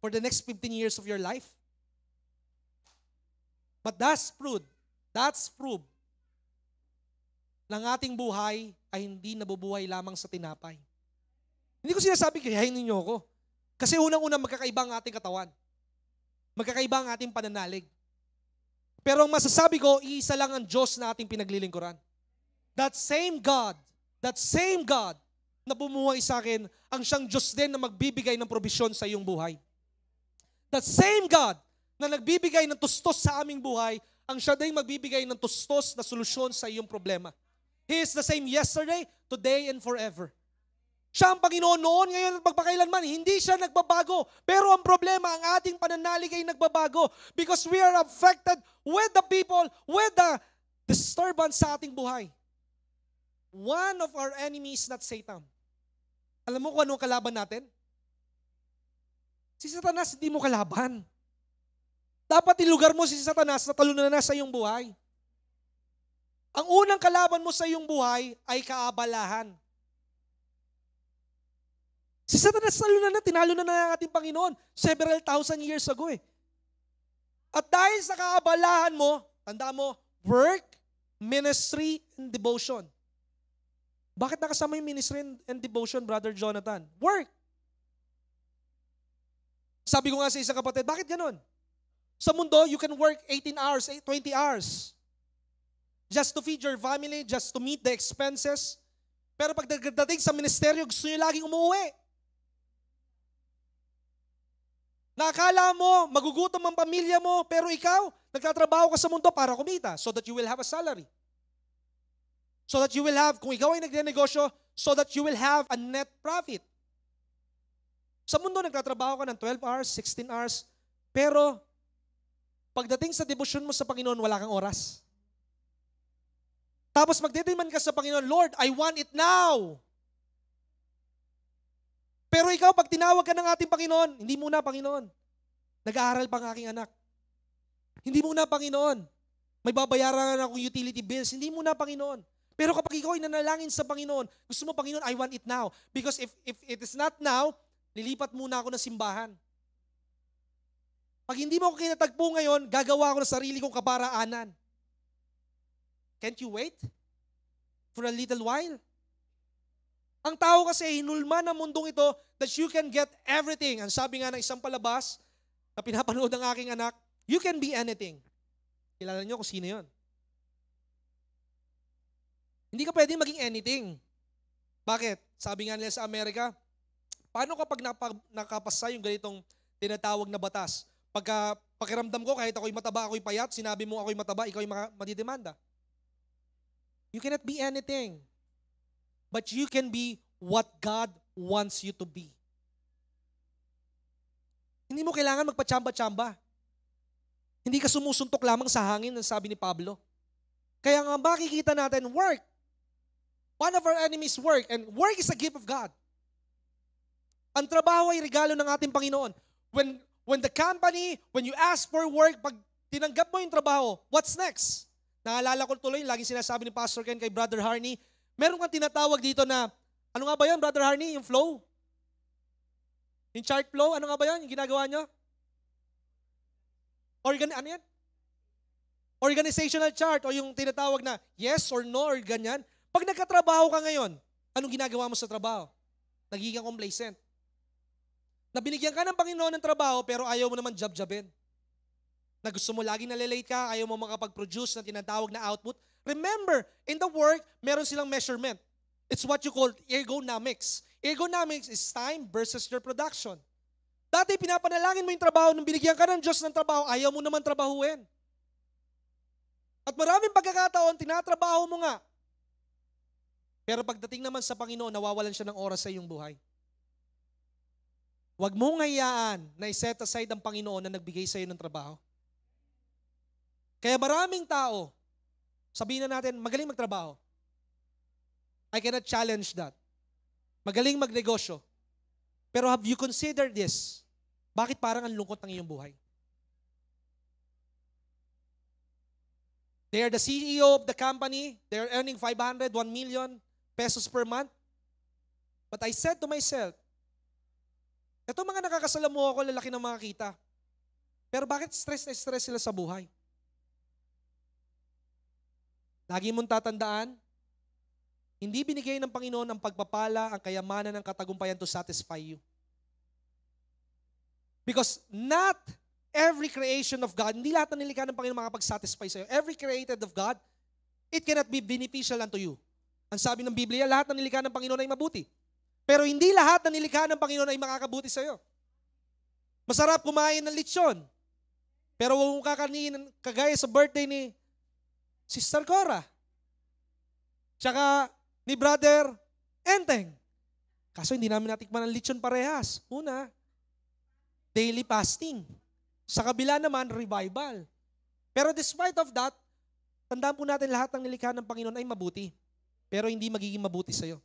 for the next 15 years of your life. But that's proof ng ating buhay ay hindi nabubuhay lamang sa tinapay. Hindi ko sinasabi, kayahin ninyo ako. Kasi unang-una magkakaiba ang ating katawan. Magkakaiba ang ating pananalig. Pero ang masasabi ko, iisa lang ang Diyos na ating pinaglilingkuran. That same God na bumuhay sa akin, ang siyang Diyos din na magbibigay ng probisyon sa iyong buhay. That same God na nagbibigay ng tustos sa aming buhay, ang siya din magbibigay ng tustos na solusyon sa iyong problema. He is the same yesterday, today, and forever. Siya ang Panginoon noon, ngayon at magpakailanman. Hindi siya nagbabago. Pero ang problema, ang ating pananalig ay nagbabago because we are affected with the people, with the disturbance sa ating buhay. One of our enemies is not Satan. Alam mo kung ano ang kalaban natin? Si Satanas hindi mo kalaban. Dapat ilugar mo si Satanas na talunan na sa iyong buhay. Ang unang kalaban mo sa iyong buhay ay kaabalahan. Si Satanas tinalo na ng ating Panginoon several thousand years ago eh. At dahil sa kaabalahan mo, tandaan mo, work, ministry, and devotion. Bakit nakasama yung ministry and devotion, Brother Jonathan? Work. Sabi ko nga sa isang kapatid, bakit ganon? Sa mundo, you can work 18 hours, 20 hours. Just to feed your family, just to meet the expenses. Pero pag dating sa ministeryo, gusto nyo laging umuwi. Nakakala mo, magugutom ang pamilya mo, pero ikaw, nagtatrabaho ka sa mundo para kumita so that you will have a salary. So that you will have, kung ikaw ay nagnenegosyo, so that you will have a net profit. Sa mundo, nagtatrabaho ka ng 12 hours, 16 hours, pero pagdating sa debosyon mo sa Panginoon, wala kang oras. Tapos magdedemand ka sa Panginoon, Lord, I want it now. Pero ikaw, pag tinawag ka ng ating Panginoon, hindi muna, Panginoon. Nag-aaral pa ang aking anak. Hindi muna, Panginoon. May babayaran akong utility bills. Hindi muna, Panginoon. Pero kapag ikaw ay nanalangin sa Panginoon, gusto mo, Panginoon, I want it now. Because if it is not now, lilipat muna ako ng simbahan. Pag hindi mo ako kinatagpo ngayon, gagawa ako ng sarili kong kaparaanan. Can't you wait for a little while? Ang tao kasi hinulma ng mundong ito that you can get everything. Ang sabi nga ng isang palabas na pinapanood ng aking anak, you can be anything. Kilala niyo kung sino yon? Hindi ka pwedeng maging anything. Bakit? Sabi nga nila sa Amerika, paano kapag nakapasa yung ganitong tinatawag na batas? Pagka pakiramdam ko, kahit ako'y mataba, ako'y payat, sinabi mo ako'y mataba, ikaw'y madidemanda. You cannot be anything. But you can be what God wants you to be. Hindi mo kailangan magpatsamba-tsamba. Hindi ka sumusuntok lamang sa hangin, ang sabi ni Pablo. Kaya nga makikita natin, work. One of our enemies, work. And work is a gift of God. Ang trabaho ay regalo ng ating Panginoon. When the company, when you ask for work, pag tinanggap mo yung trabaho, what's next? Naalala ko tuloy, laging sinasabi ni Pastor Ken kay Brother Harney, meron kang tinatawag dito na, ano nga ba yan, Brother Harney? Yung flow? Yung chart flow? Ano nga ba yan? Yung ginagawa nyo? Ano yan? Organizational chart o yung tinatawag na yes or no or ganyan. Pag nagkatrabaho ka ngayon, anong ginagawa mo sa trabaho? Nagiging complacent. Na binigyan ka ng Panginoon ng trabaho pero ayaw mo naman job-jobin. Na gusto mo laging nalilate ka, ayaw mo makapag-produce na tinatawag na output. Remember, in the work, meron silang measurement. It's what you call ergonomics. Ergonomics is time versus your production. Dati pinapanalangin mo yung trabaho, nung binigyan ka ng Diyos ng trabaho, ayaw mo naman trabahuin. At maraming pagkakataon, tinatrabaho mo nga. Pero pagdating naman sa Panginoon, nawawalan siya ng oras sa iyong buhay. Huwag mong hayaan na i-set aside ang Panginoon na nagbigay sa iyo ng trabaho. Kaya maraming tao, sabihin na natin, magaling magtrabaho. I cannot challenge that. Magaling magnegosyo. Pero have you considered this? Bakit parang ang lungkot ng iyong buhay? They are the CEO of the company. They are earning 500, 1 million pesos per month. But I said to myself, eto mga nakakasalamuha ko, lalaki ng mga kita. Pero bakit stress na stress sila sa buhay? Lagi mong tatandaan, hindi binigay ng Panginoon ang pagpapala, ang kayamanan ng katagumpayan to satisfy you. Because not every creation of God, hindi lahat ng nilikha ng Panginoon makapag-satisfy sa iyo. Every created of God, it cannot be beneficial unto you. Ang sabi ng Biblia, lahat ng nilikha ng Panginoon ay mabuti. Pero hindi lahat ng nilikha ng Panginoon ay makakabuti sa iyo. Masarap kumain ng lechon. Pero huwag mong kakanin kagaya sa birthday ni Sister Cora. Tsaka ni Brother Enteng. Kaso hindi namin natikman ang lechon parehas. Una, daily fasting. Sa kabila naman, revival. Pero despite of that, tandaan po natin lahat ng nilikha ng Panginoon ay mabuti. Pero hindi magiging mabuti sa'yo.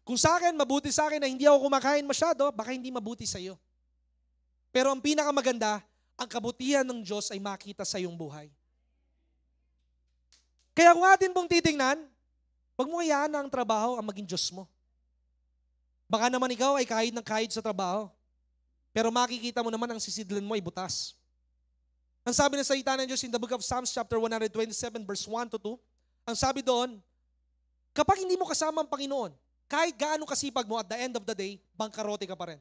Kung sa akin, mabuti sa akin na hindi ako kumakain masyado, baka hindi mabuti sa'yo. Pero ang pinakamaganda, ang kabutihan ng Diyos ay makita sa iyong buhay. Kaya kung atin pong titingnan, huwag mo hayaan na ang trabaho ang maging Diyos mo. Baka naman ikaw ay kahit ng kahit sa trabaho. Pero makikita mo naman ang sisidlan mo ay butas. Ang sabi ng salita ng Diyos in the book of Psalms chapter 127 verse 1 to 2, ang sabi doon, kapag hindi mo kasama ang Panginoon, kahit gaano kasipag mo at the end of the day, bangkarote ka pa rin.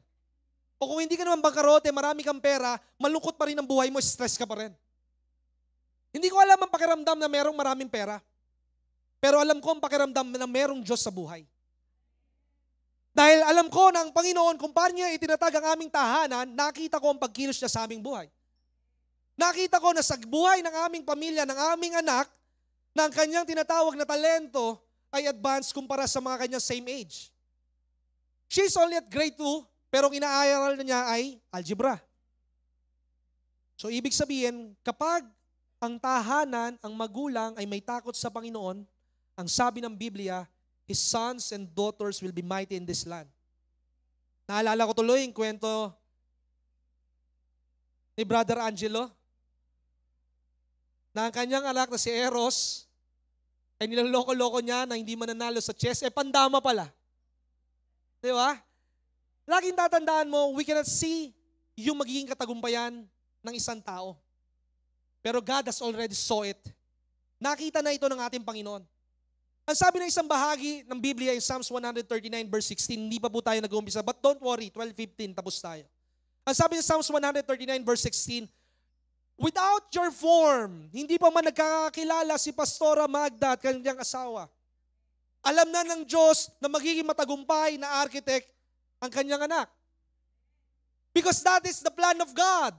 O kung hindi ka naman bangkarote, marami kang pera, malungkot pa rin ang buhay mo, stress ka pa rin. Hindi ko alam ang pakiramdam na merong maraming pera. Pero alam ko ang pakiramdam na merong Diyos sa buhay. Dahil alam ko na ang Panginoon, kung paano niya itinatag ang aming tahanan, nakita ko ang pagkilos niya sa aming buhay. Nakita ko na sa buhay ng aming pamilya, ng aming anak, na ang kanyang tinatawag na talento ay advanced kumpara sa mga kanyang same age. She's only at grade 2, pero ang inaaral niya ay algebra. So ibig sabihin, kapag ang tahanan, ang magulang ay may takot sa Panginoon, ang sabi ng Biblia, His sons and daughters will be mighty in this land. Naalala ko tuloy yung kwento ni Brother Angelo, na ang kanyang anak na si Eros, ay nilaloko-loko niya na hindi mananalo sa chess, pandama pala. Di ba? Laging tatandaan mo, we cannot see yung magiging katagumpayan ng isang tao. Pero God has already saw it. Nakita na ito ng ating Panginoon. Ang sabi ng isang bahagi ng Biblia in Psalms 139 verse 16, hindi pa po tayo nag-uumpisa, but don't worry, 12:15, tapos tayo. Ang sabi ng Psalms 139 verse 16, without your form, hindi pa man nagkakakilala si Pastora Magda at kanyang asawa. Alam na ng Diyos na magiging matagumpay na architect ang kanyang anak. Because that is the plan of God.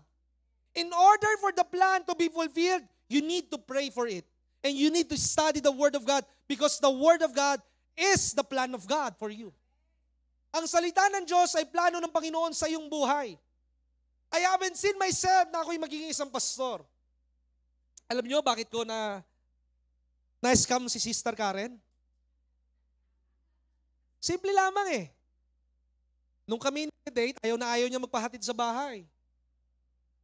In order for the plan to be fulfilled, you need to pray for it. And you need to study the Word of God because the Word of God is the plan of God for you. Ang salita ng Diyos ay plano ng Panginoon sa iyong buhay. I haven't seen myself na ako'y magiging isang pastor. Alam niyo bakit ko na-scam si Sister Karen? Simple lamang eh. Nung kami nagde-date, ayaw na ayaw niya magpahatid sa bahay.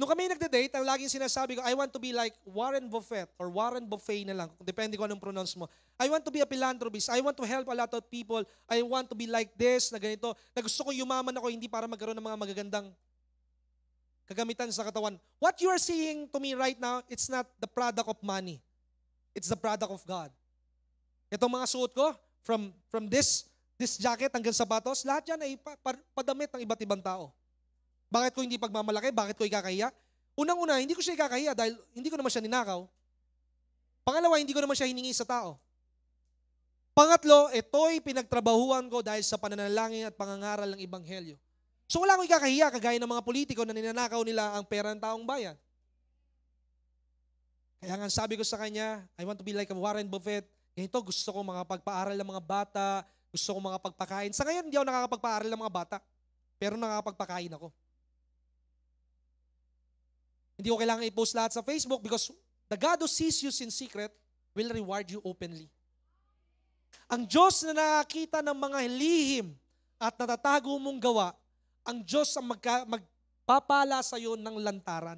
Nung kami nagde-date, ang laging sinasabi ko, I want to be like Warren Buffett or Warren Buffet na lang, depende ko anong pronounce mo. I want to be a philanthropist. I want to help a lot of people. I want to be like this, na ganito. Na gusto ko yumaman ako, hindi para magkaroon ng mga magagandang kagamitan sa katawan. What you are seeing to me right now, it's not the product of money. It's the product of God. Itong mga suot ko, from this jacket hanggang sapatos, lahat yan ay padamit ng iba't ibang tao. Bakit ko hindi pagmamalaki? Bakit ko ikakahiya? Unang-una, hindi ko siya ikakahiya dahil hindi ko naman siya ninakaw. Pangalawa, hindi ko naman siya hiningi sa tao. Pangatlo, ito'y pinagtrabahuan ko dahil sa pananalangin at pangangaral ng Ebanghelyo. So wala akong ikakahiya kagaya ng mga politiko na ninanakaw nila ang pera ng taong bayan. Kaya nga sabi ko sa kanya, I want to be like a Warren Buffett. Ganito, gusto ko makapagpaaral ng mga bata, gusto ko makapagpakain. Sa ngayon, hindi ako nakakapagpaaral ng mga bata, pero nakakapagpakain ako. Hindi ko kailangan i-post lahat sa Facebook because the God who sees you in secret will reward you openly. Ang Diyos na nakakita ng mga lihim at natatago mong gawa, ang Diyos ang magpapala sa iyo ng lantaran.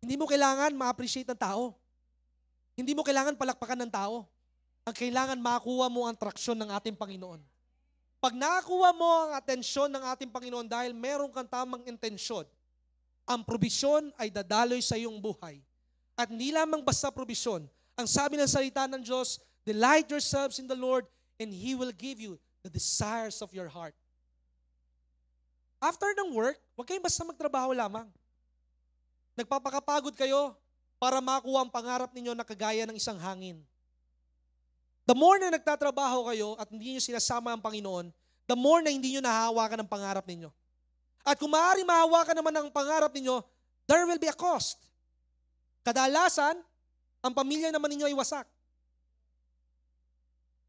Hindi mo kailangan ma-appreciate ng tao. Hindi mo kailangan palakpakan ng tao. Ang kailangan makuha mo ang traksyon ng ating Panginoon. Pag nakakuha mo ang atensyon ng ating Panginoon dahil meron kang tamang intensyon, ang probisyon ay dadaloy sa iyong buhay. At hindi lamang basta probisyon. Ang sabi ng salita ng Diyos, delight yourselves in the Lord and He will give you the desires of your heart. After ng work, huwag kayong basta magtrabaho lamang. Nagpapakapagod kayo para makuha ang pangarap ninyo na kagaya ng isang hangin. The more na nagtatrabaho kayo at hindi nyo sinasama ang Panginoon, the more na hindi nyo nahahawakan ang pangarap ninyo. At kung maaari mahawakan naman ang pangarap ninyo, there will be a cost. Kadalasan, ang pamilya naman ninyo ay wasak.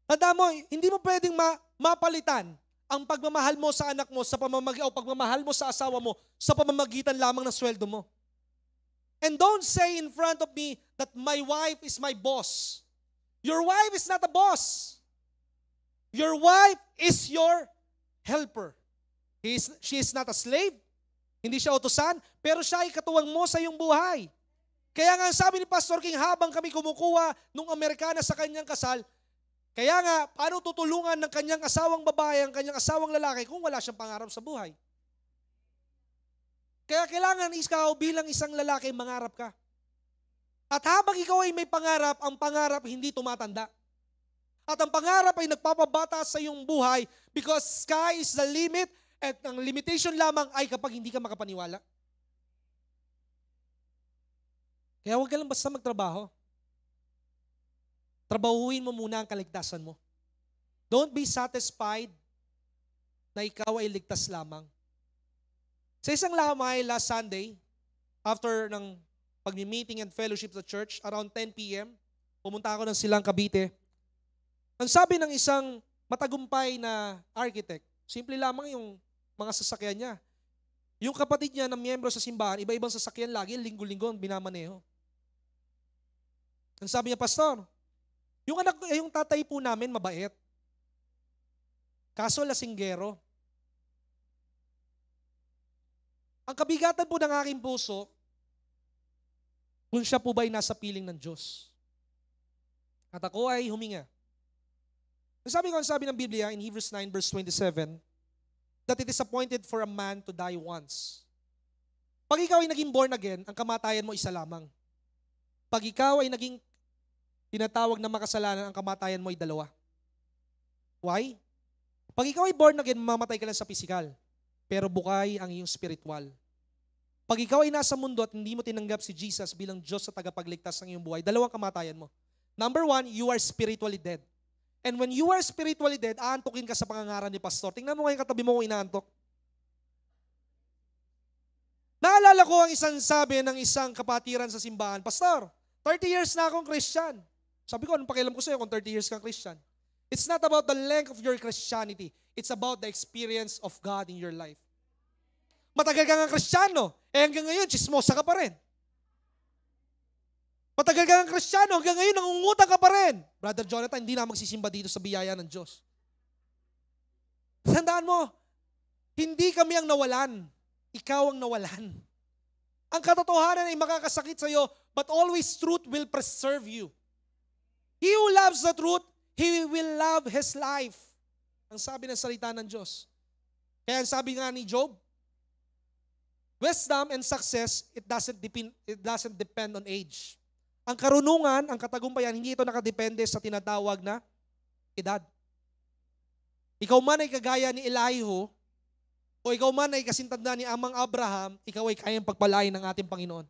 Tandaan mo, hindi mo pwedeng mapalitan ang pagmamahal mo sa anak mo o pagmamahal mo sa asawa mo sa pamamagitan lamang ng sweldo mo. And don't say in front of me that my wife is my boss. Your wife is not a boss. Your wife is your helper. She is not a slave. Hindi siya utusan, pero siya ay katuwang mo sa iyong buhay. Kaya nga sabi ni Pastor King, habang kami kumukuha nung Amerikana sa kanyang kasal, kaya nga, paano tutulungan ng kanyang asawang babae ang kanyang asawang lalaki kung wala siyang pangarap sa buhay? Kaya kailangan ikaw bilang isang lalaki, mangarap ka. At habang ikaw ay may pangarap, ang pangarap hindi tumatanda. At ang pangarap ay nagpapabata sa iyong buhay because sky is the limit at ang limitation lamang ay kapag hindi ka makapaniwala. Kaya huwag ka lang basta magtrabaho. Trabahuin mo muna ang kaligtasan mo. Don't be satisfied na ikaw ay ligtas lamang. Sa isang lamay last Sunday, after ng pag-meeting and fellowship sa church, around 10 p.m., pumunta ako ng Silang Cavite. Ang sabi ng isang matagumpay na architect, simple lamang yung mga sasakyan niya. Yung kapatid niya na miyembro sa simbahan, iba-ibang sasakyan lagi, linggo-linggo binamaneho. Ang sabi niya, Pastor, yung tatay po namin mabait. Kaso lasinggero. Ang kabigatan po ng aking puso, kung siya po ba'y nasa piling ng Diyos. At ako ay huminga. Ang sabi ng Biblia in Hebrews 9 verse 27, that it is appointed for a man to die once. Pag ikaw ay naging born again, ang kamatayan mo isa lamang. Pag ikaw ay naging tinatawag na makasalanan, ang kamatayan mo ay dalawa. Why? Pag ikaw ay born again, mamamatay ka lang sa physical, pero bukay ang iyong spiritual. Pag ikaw ay nasa mundo at hindi mo tinanggap si Jesus bilang Diyos sa tagapagligtas ng iyong buhay, dalawang kamatayan mo. Number one, you are spiritually dead. And when you are spiritually dead, aantukin ka sa pangangaral ni Pastor. Tingnan mo ngayon katabi mo kung inaantok. Naalala ko ang isang sabi ng isang kapatiran sa simbahan, Pastor, 30 years na akong Christian. Sabi ko, anong pakialam ko sa'yo kung 30 years kang Christian? It's not about the length of your Christianity. It's about the experience of God in your life. Matagal ka nga Kristiyano, hanggang ngayon, chismosa ka pa rin. Matagal ka nga Kristiyano, hanggang ngayon, nangungutang ka pa rin. Brother Jonathan, hindi na magsisimba dito sa biyaya ng Diyos. Tandaan mo, hindi kami ang nawalan. Ikaw ang nawalan. Ang katotohanan ay makakasakit sa iyo, but always truth will preserve you. He who loves the truth, he will love his life. Ang sabi ng salita ng Diyos. Kaya ang sabi nga ni Job, wisdom and success, it doesn't depend on age. Ang karunungan, ang katagumpayan, hindi ito nakadepende sa tinatawag na edad. Ikaw man ay kagaya ni Elihu, o ikaw man ay kasintanda ni Amang Abraham, ikaw ay kayang pagpalain ng ating Panginoon.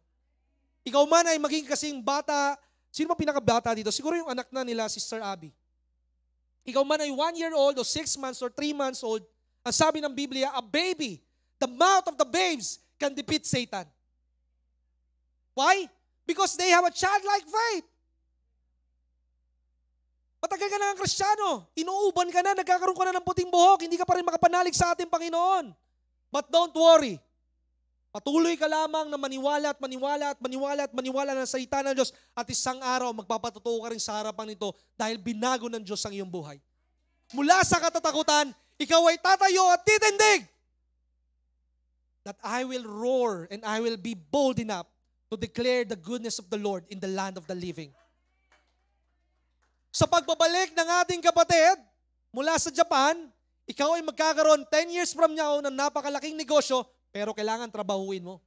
Ikaw man ay maging kasing bata, sino ba pinakabata dito? Siguro yung anak na nila, Sister Abby. Ikaw man ay 1 year old o 6 months or 3 months old, ang sabi ng Biblia, a baby, the mouth of the babes can defeat Satan. Why? Because they have a childlike faith. Matagal ka na ang Kristiyano, inuuban ka na, nagkakaroon ka na ng puting buhok, hindi ka pa rin makapanalig sa ating Panginoon. But don't worry. Patuloy ka lamang na maniwala at maniwala at maniwala at maniwala na sa salita ng Diyos at isang araw magpapatotoo ka rin sa harapan nito dahil binago ng Diyos ang iyong buhay. Mula sa katatakutan, ikaw ay tatayo at titindig. That I will roar and I will be bold enough to declare the goodness of the Lord in the land of the living. Sa pagbabalik ng ating kapatid mula sa Japan, ikaw ay magkakaroon 10 years from now ng napakalaking negosyo, pero kailangan trabahuin mo.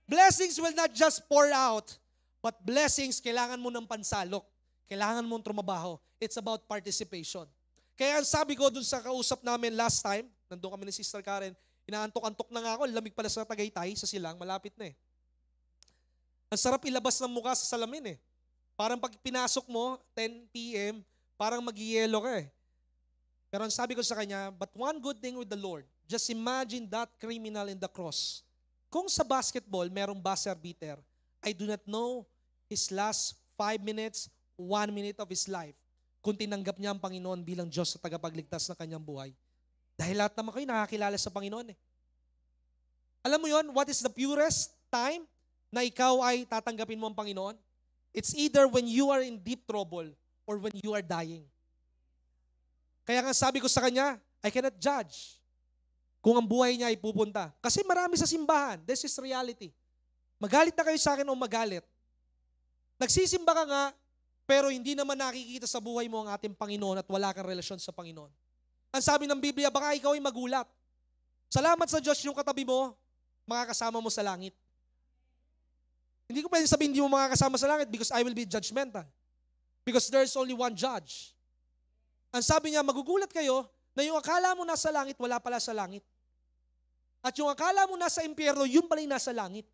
Blessings will not just pour out, but blessings kailangan mo ng pansalok. Kailangan mong trumabaho. It's about participation. Kaya ang sabi ko dun sa kausap namin last time, nandun kami ni Sister Karen, inaantok-antok na nga ako, lamig pala sa Tagaytay, sa Silang, malapit na eh. Ang sarap ilabas ng mukha sa salamin eh. Parang pag pinasok mo, 10 p.m., parang mag-yelo ka eh. Pero ang sabi ko sa kanya, but one good thing with the Lord, just imagine that criminal in the cross. Kung sa basketball, merong buzzer beater, I do not know his last 5 minutes, 1 minute of his life. kung tinanggap niya ang Panginoon bilang Diyos sa tagapagligtas ng kanyang buhay. Dahil lahat naman kayo nakakilala sa Panginoon eh. Alam mo yon, what is the purest time na ikaw ay tatanggapin mo ang Panginoon? It's either when you are in deep trouble or when you are dying. Kaya nga sabi ko sa kanya, I cannot judge kung ang buhay niya ay pupunta. Kasi marami sa simbahan. This is reality. Magalit na kayo sa akin o magalit. Nagsisimba ka nga, pero hindi naman nakikita sa buhay mo ang ating Panginoon at wala kang relasyon sa Panginoon. Ang sabi ng Biblia, baka ikaw ay magulat. Salamat sa Diyos, yung katabi mo, makakasama mo sa langit. Hindi ko pwedeng sabihin hindi mo makakasama sa langit because I will be judgmental. Because there's only one judge. Ang sabi niya, magugulat kayo na yung akala mo nasa langit, wala pala sa langit. At yung akala mo nasa impyerno, yun pala yung nasa langit.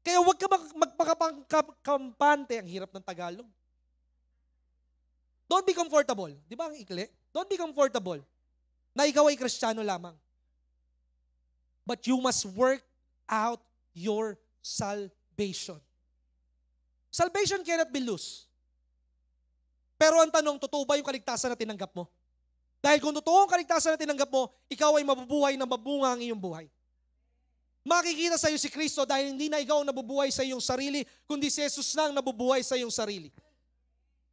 Kaya huwag ka magpakakampante. Ang hirap ng Tagalog. Don't be comfortable. Di ba ang ikli? Don't be comfortable na ikaw ay Kristiyano lamang. But you must work out your salvation. Salvation cannot be loose. Pero ang tanong, totoo ba yung kaligtasan na tinanggap mo? Dahil kung totoo ang kaligtasan na tinanggap mo, ikaw ay mabubuhay na mabunga ang iyong buhay. Makikita sa iyo si Kristo dahil hindi na ikaw ang nabubuhay sa iyong sarili, kundi si Jesus lang nabubuhay sa iyong sarili.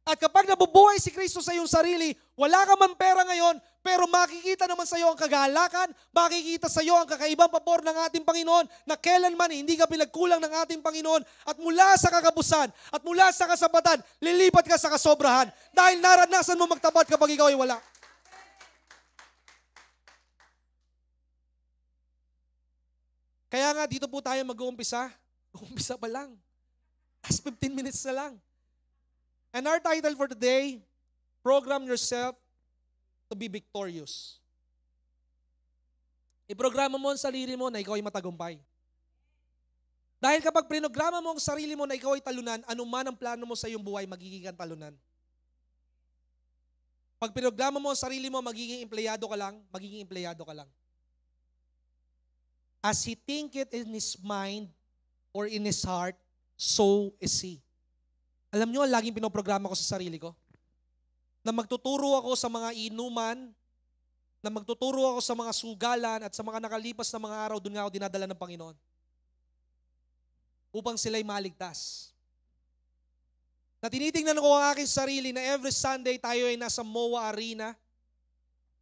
At kapag nabubuhay si Kristo sa iyong sarili, wala ka man pera ngayon, pero makikita naman sa iyo ang kagalakan, makikita sa iyo ang kakaibang pabor ng ating Panginoon na kailanman hindi ka pinagkulang ng ating Panginoon at mula sa kakabusan at mula sa kasabatan, lilipat ka sa kasobrahan dahil naranasan mo magtapat kapag ikaw ay wala. Kaya nga dito po tayo mag-uumpisa. Uumpisa pa lang. Last 15 minutes na lang. And our title for today, Program Yourself to be Victorious. Iprograma mo ang sarili mo na ikaw ay matagumpay. Dahil kapag pinograma mo ang sarili mo na ikaw ay talunan, anuman ang plano mo sa iyong buhay, magiging kang talunan. Pag pinograma mo ang sarili mo, magiging empleyado ka lang, magiging empleyado ka lang. As he thinketh in his mind or in his heart, so is he. Alam nyo, laging pinoprograma ko sa sarili ko na magtuturo ako sa mga inuman, na magtuturo ako sa mga sugalan at sa mga nakalipas na mga araw, doon nga ako dinadala ng Panginoon upang sila'y maligtas. Na tinitingnan ko ang aking sarili na every Sunday tayo ay nasa MOA Arena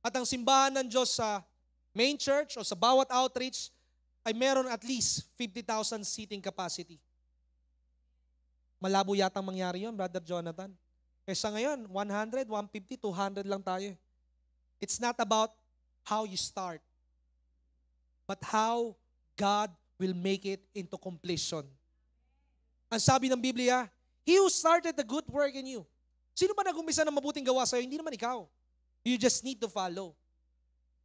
at ang simbahan ng Diyos sa main church o sa bawat outreach ay meron at least 50,000 seating capacity. Malabo yatang mangyari yun, Brother Jonathan. Kaysa ngayon, 100, 150, 200 lang tayo. It's not about how you start, but how God will make it into completion. Ang sabi ng Biblia, He who started the good work in you. Sino ba nag-umpisa ng mabuting gawa sa'yo? Hindi naman ikaw. You just need to follow.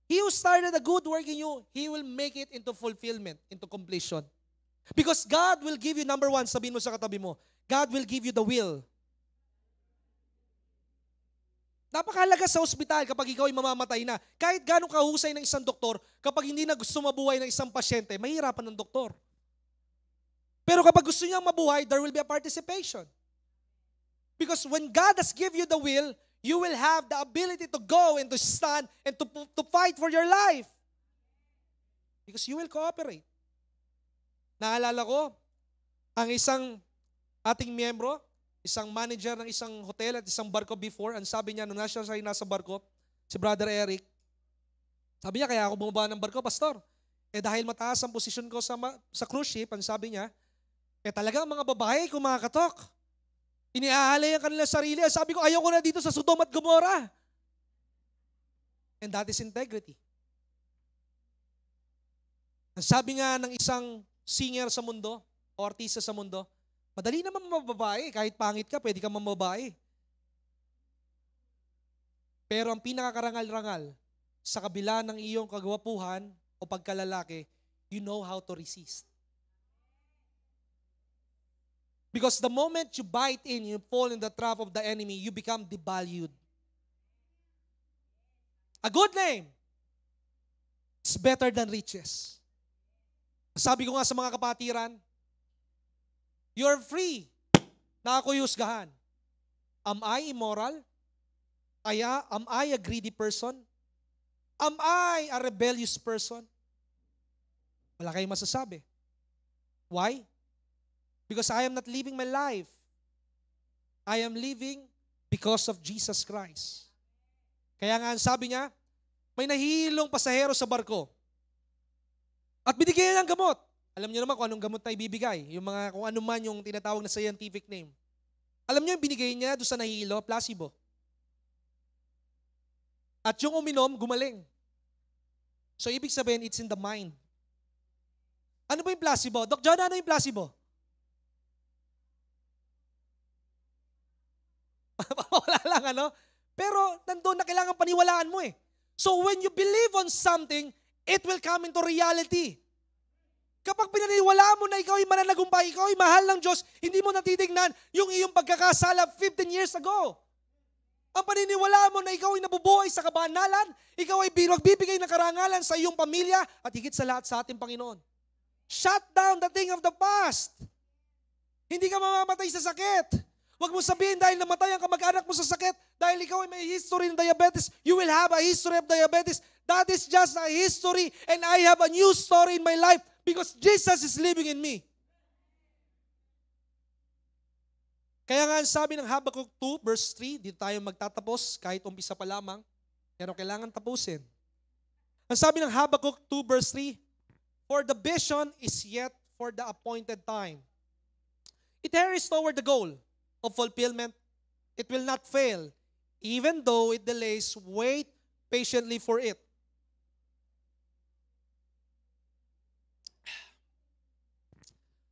He who started a good work in you, He will make it into fulfillment, into completion. Because God will give you, number one, sabihin mo sa katabi mo, God will give you the will. Napakahalaga sa ospital kapag ikaw ay mamamatay na. Kahit gano'ng kahusay ng isang doktor, kapag hindi na gusto mabuhay ng isang pasyente, mahirapan ng doktor. Pero kapag gusto niyang mabuhay, there will be a participation. Because when God has given you the will, you will have the ability to go and to stand and to fight for your life. Because you will cooperate. Naalala ko, ang isang ating miyembro, isang manager ng isang hotel at isang barko before, ang sabi niya, nung nasa barko, si Brother Eric, sabi niya, kaya ako bumaba ng barko, Pastor. Dahil mataas ang posisyon ko sa cruise ship, ang sabi niya, talagang mga babae kumakatok. Iniahalay ang kanilang sarili. Sabi ko, ayoko na dito sa Sodom at Gomorrah. And that is integrity. Ang sabi nga ng isang singer sa mundo, o artista sa mundo, madali naman mababae. Kahit pangit ka, pwede ka mamabae. Pero ang pinakakarangal-rangal, sa kabila ng iyong kagwapuhan o pagkalalaki, you know how to resist. Because the moment you bite in, you fall in the trap of the enemy, you become devalued. A good name is better than riches. Sabi ko nga sa mga kapatiran, you're free na ako'y husgahan. Am I immoral? Am I a greedy person? Am I a rebellious person? Wala kayong masasabi. Why? Because I am not living my life. I am living because of Jesus Christ. Kaya nga sabi niya, may nahihilong pasahero sa barko. At binigyan ng gamot. Alam niyo naman kung anong gamot na ibibigay. Kung ano man yung tinatawag na scientific name. Alam niyo yung binigay niya doon sa nahihilo? Placebo. At yung uminom, gumaling. So ibig sabihin, it's in the mind. Ano ba yung placebo? Doc John, ano yung placebo? Wala lang, ano? Pero nandun na kailangan paniwalaan mo eh. So when you believe on something, it will come into reality. Kapag pinaniwalaan mo na ikaw ay mananagumpay, ikaw ay mahal ng Diyos, hindi mo natitignan yung iyong pagkakasala 15 years ago. Ang paniniwalaan mo na ikaw ay nabubuhay sa kabanalan, ikaw ay magbibigay ng karangalan sa iyong pamilya, at higit sa lahat sa ating Panginoon. Shut down the thing of the past. Hindi ka mamamatay sa sakit. Huwag mo sabihin dahil namatay ang kamag-anak mo sa sakit, dahil ikaw ay may history ng diabetes, you will have a history of diabetes. That is just a history, and I have a new story in my life because Jesus is living in me. Kaya nga sabi ng Habakkuk 2 verse 3, dito tayo magtatapos kahit umpisa pa lamang, pero kailangan tapusin. Ang sabi ng Habakkuk 2 verse 3, for the vision is yet for the appointed time. It hurries toward the goal of fulfillment. It will not fail. Even though it delays, wait patiently for it.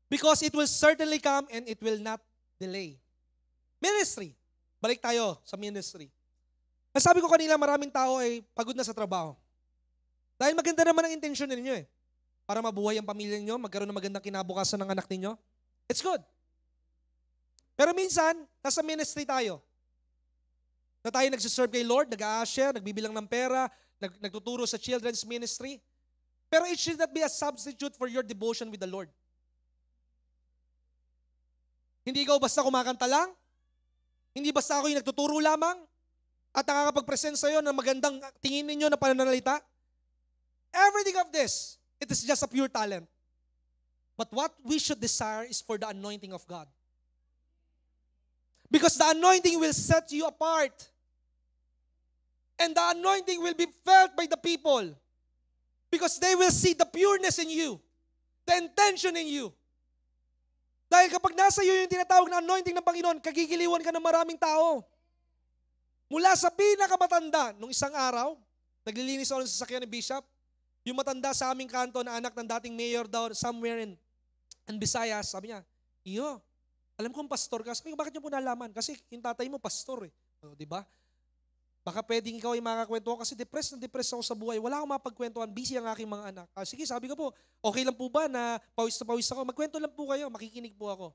Because it will certainly come and it will not delay. Ministry. Balik tayo sa ministry. Nasabi ko kanina, maraming tao ay pagod na sa trabaho. Dahil maganda naman ang intensyon ninyo eh. Para mabuhay ang pamilya ninyo, magkaroon ng magandang kinabukasan ng anak ninyo. It's good. Pero minsan, nasa ministry tayo. Na tayo nagsiserve kay Lord, nag-a-share, nagbibilang ng pera, nagtuturo sa children's ministry. Pero it should not be a substitute for your devotion with the Lord. Hindi ikaw basta kumakanta lang, hindi basta ako yung nagtuturo lamang, at nakakapag-present sa'yo ng magandang tingin ninyo na pananalita. Everything of this, it is just a pure talent. But what we should desire is for the anointing of God. Because the anointing will set you apart. And the anointing will be felt by the people. Because they will see the pureness in you. The intention in you. Dahil kapag nasa iyo yung tinatawag na anointing ng Panginoon, kagigiliwan ka ng maraming tao. Mula sa pinakamatanda, nung isang araw, naglilinis ako ng sasakyan ni Bishop, yung matanda sa aming kanto na anak ng dating mayor daw somewhere in Visayas, sabi niya, iyo, alam kong pastor ka. Sabi ko, bakit niyo po nalaman? Kasi yung tatay mo, pastor eh. O, diba? Baka pwedeng ikaw ay makakwentuhan kasi depressed ako sa buhay. Wala akong mapagkwentuhan. Busy ang aking mga anak. Sige, sabi ko po, okay lang po ba na pawis ako? Magkwento lang po kayo. Makikinig po ako.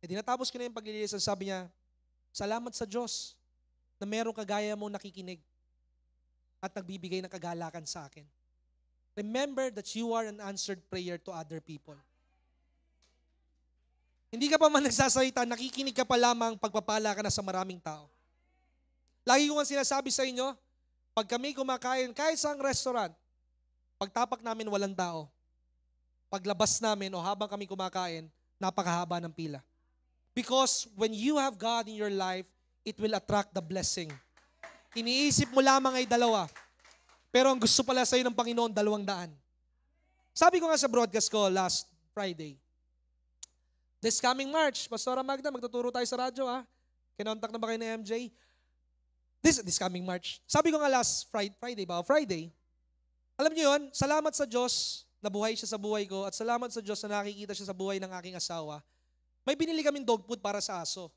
E di natapos ko na yung paglilinis. Sabi niya, salamat sa Diyos na merong kagaya mo nakikinig at nagbibigay ng kagalakan sa akin. Remember that you are an answered prayer to other people. Hindi ka pa man nagsasalita, nakikinig ka pa lamang, pagpapala ka na sa maraming tao. Lagi ko nga sinasabi sa inyo, pag kami kumakain, kahit sa restaurant, pagtapak namin walang tao. Paglabas namin o habang kami kumakain, napakahaba ng pila. Because when you have God in your life, it will attract the blessing. Iniisip mo lamang ay dalawa. Pero ang gusto pala sa iyo ng Panginoon, 200. Sabi ko nga sa broadcast ko last Friday, this coming March, Pastora Magda, magtuturo tayo sa radyo ha. Kinontak na ba kayo ni MJ? This coming March. Sabi ko nga last Friday, alam niyo yun, salamat sa Diyos na buhay siya sa buhay ko at salamat sa Diyos na nakikita siya sa buhay ng aking asawa. May binili kaming dog food para sa aso.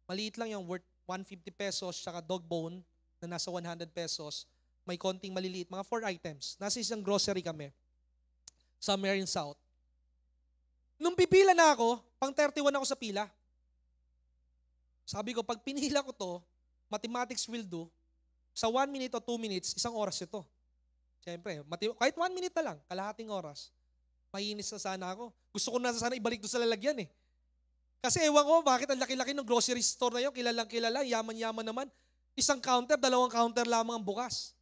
Maliit lang yung worth 150 pesos tsaka dog bone na nasa 100 pesos. May konting maliliit, mga 4 items. Nasa isang grocery kami sa Marin South. Nung pipila na ako, pang 31 ako sa pila. Sabi ko, pag pinila ko to, mathematics will do, sa 1 minute o 2 minutes, 1 oras ito. Siyempre, kahit 1 minute na lang, kalahating oras. Mainis na sana ako. Gusto ko na sana ibalik doon sa lalagyan eh. Kasi ewan ko, bakit ang laki-laki ng grocery store na yun, kilalang kilala, yaman-yaman naman. Isang counter, dalawang counter lamang ang bukas.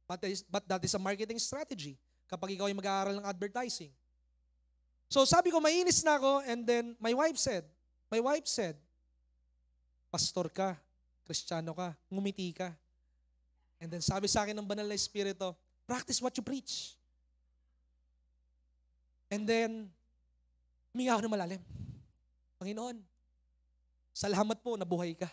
But that is a marketing strategy kapag ikaw ay mag-aaral ng advertising. So sabi ko, mainis na ako, and then my wife said, pastor ka, Kristiyano ka, ngumiti ka. And then sabi sa akin ng banal na Espiritu, practice what you preach. And then, huminga ako ng malalim. Panginoon, salamat po, nabuhay ka.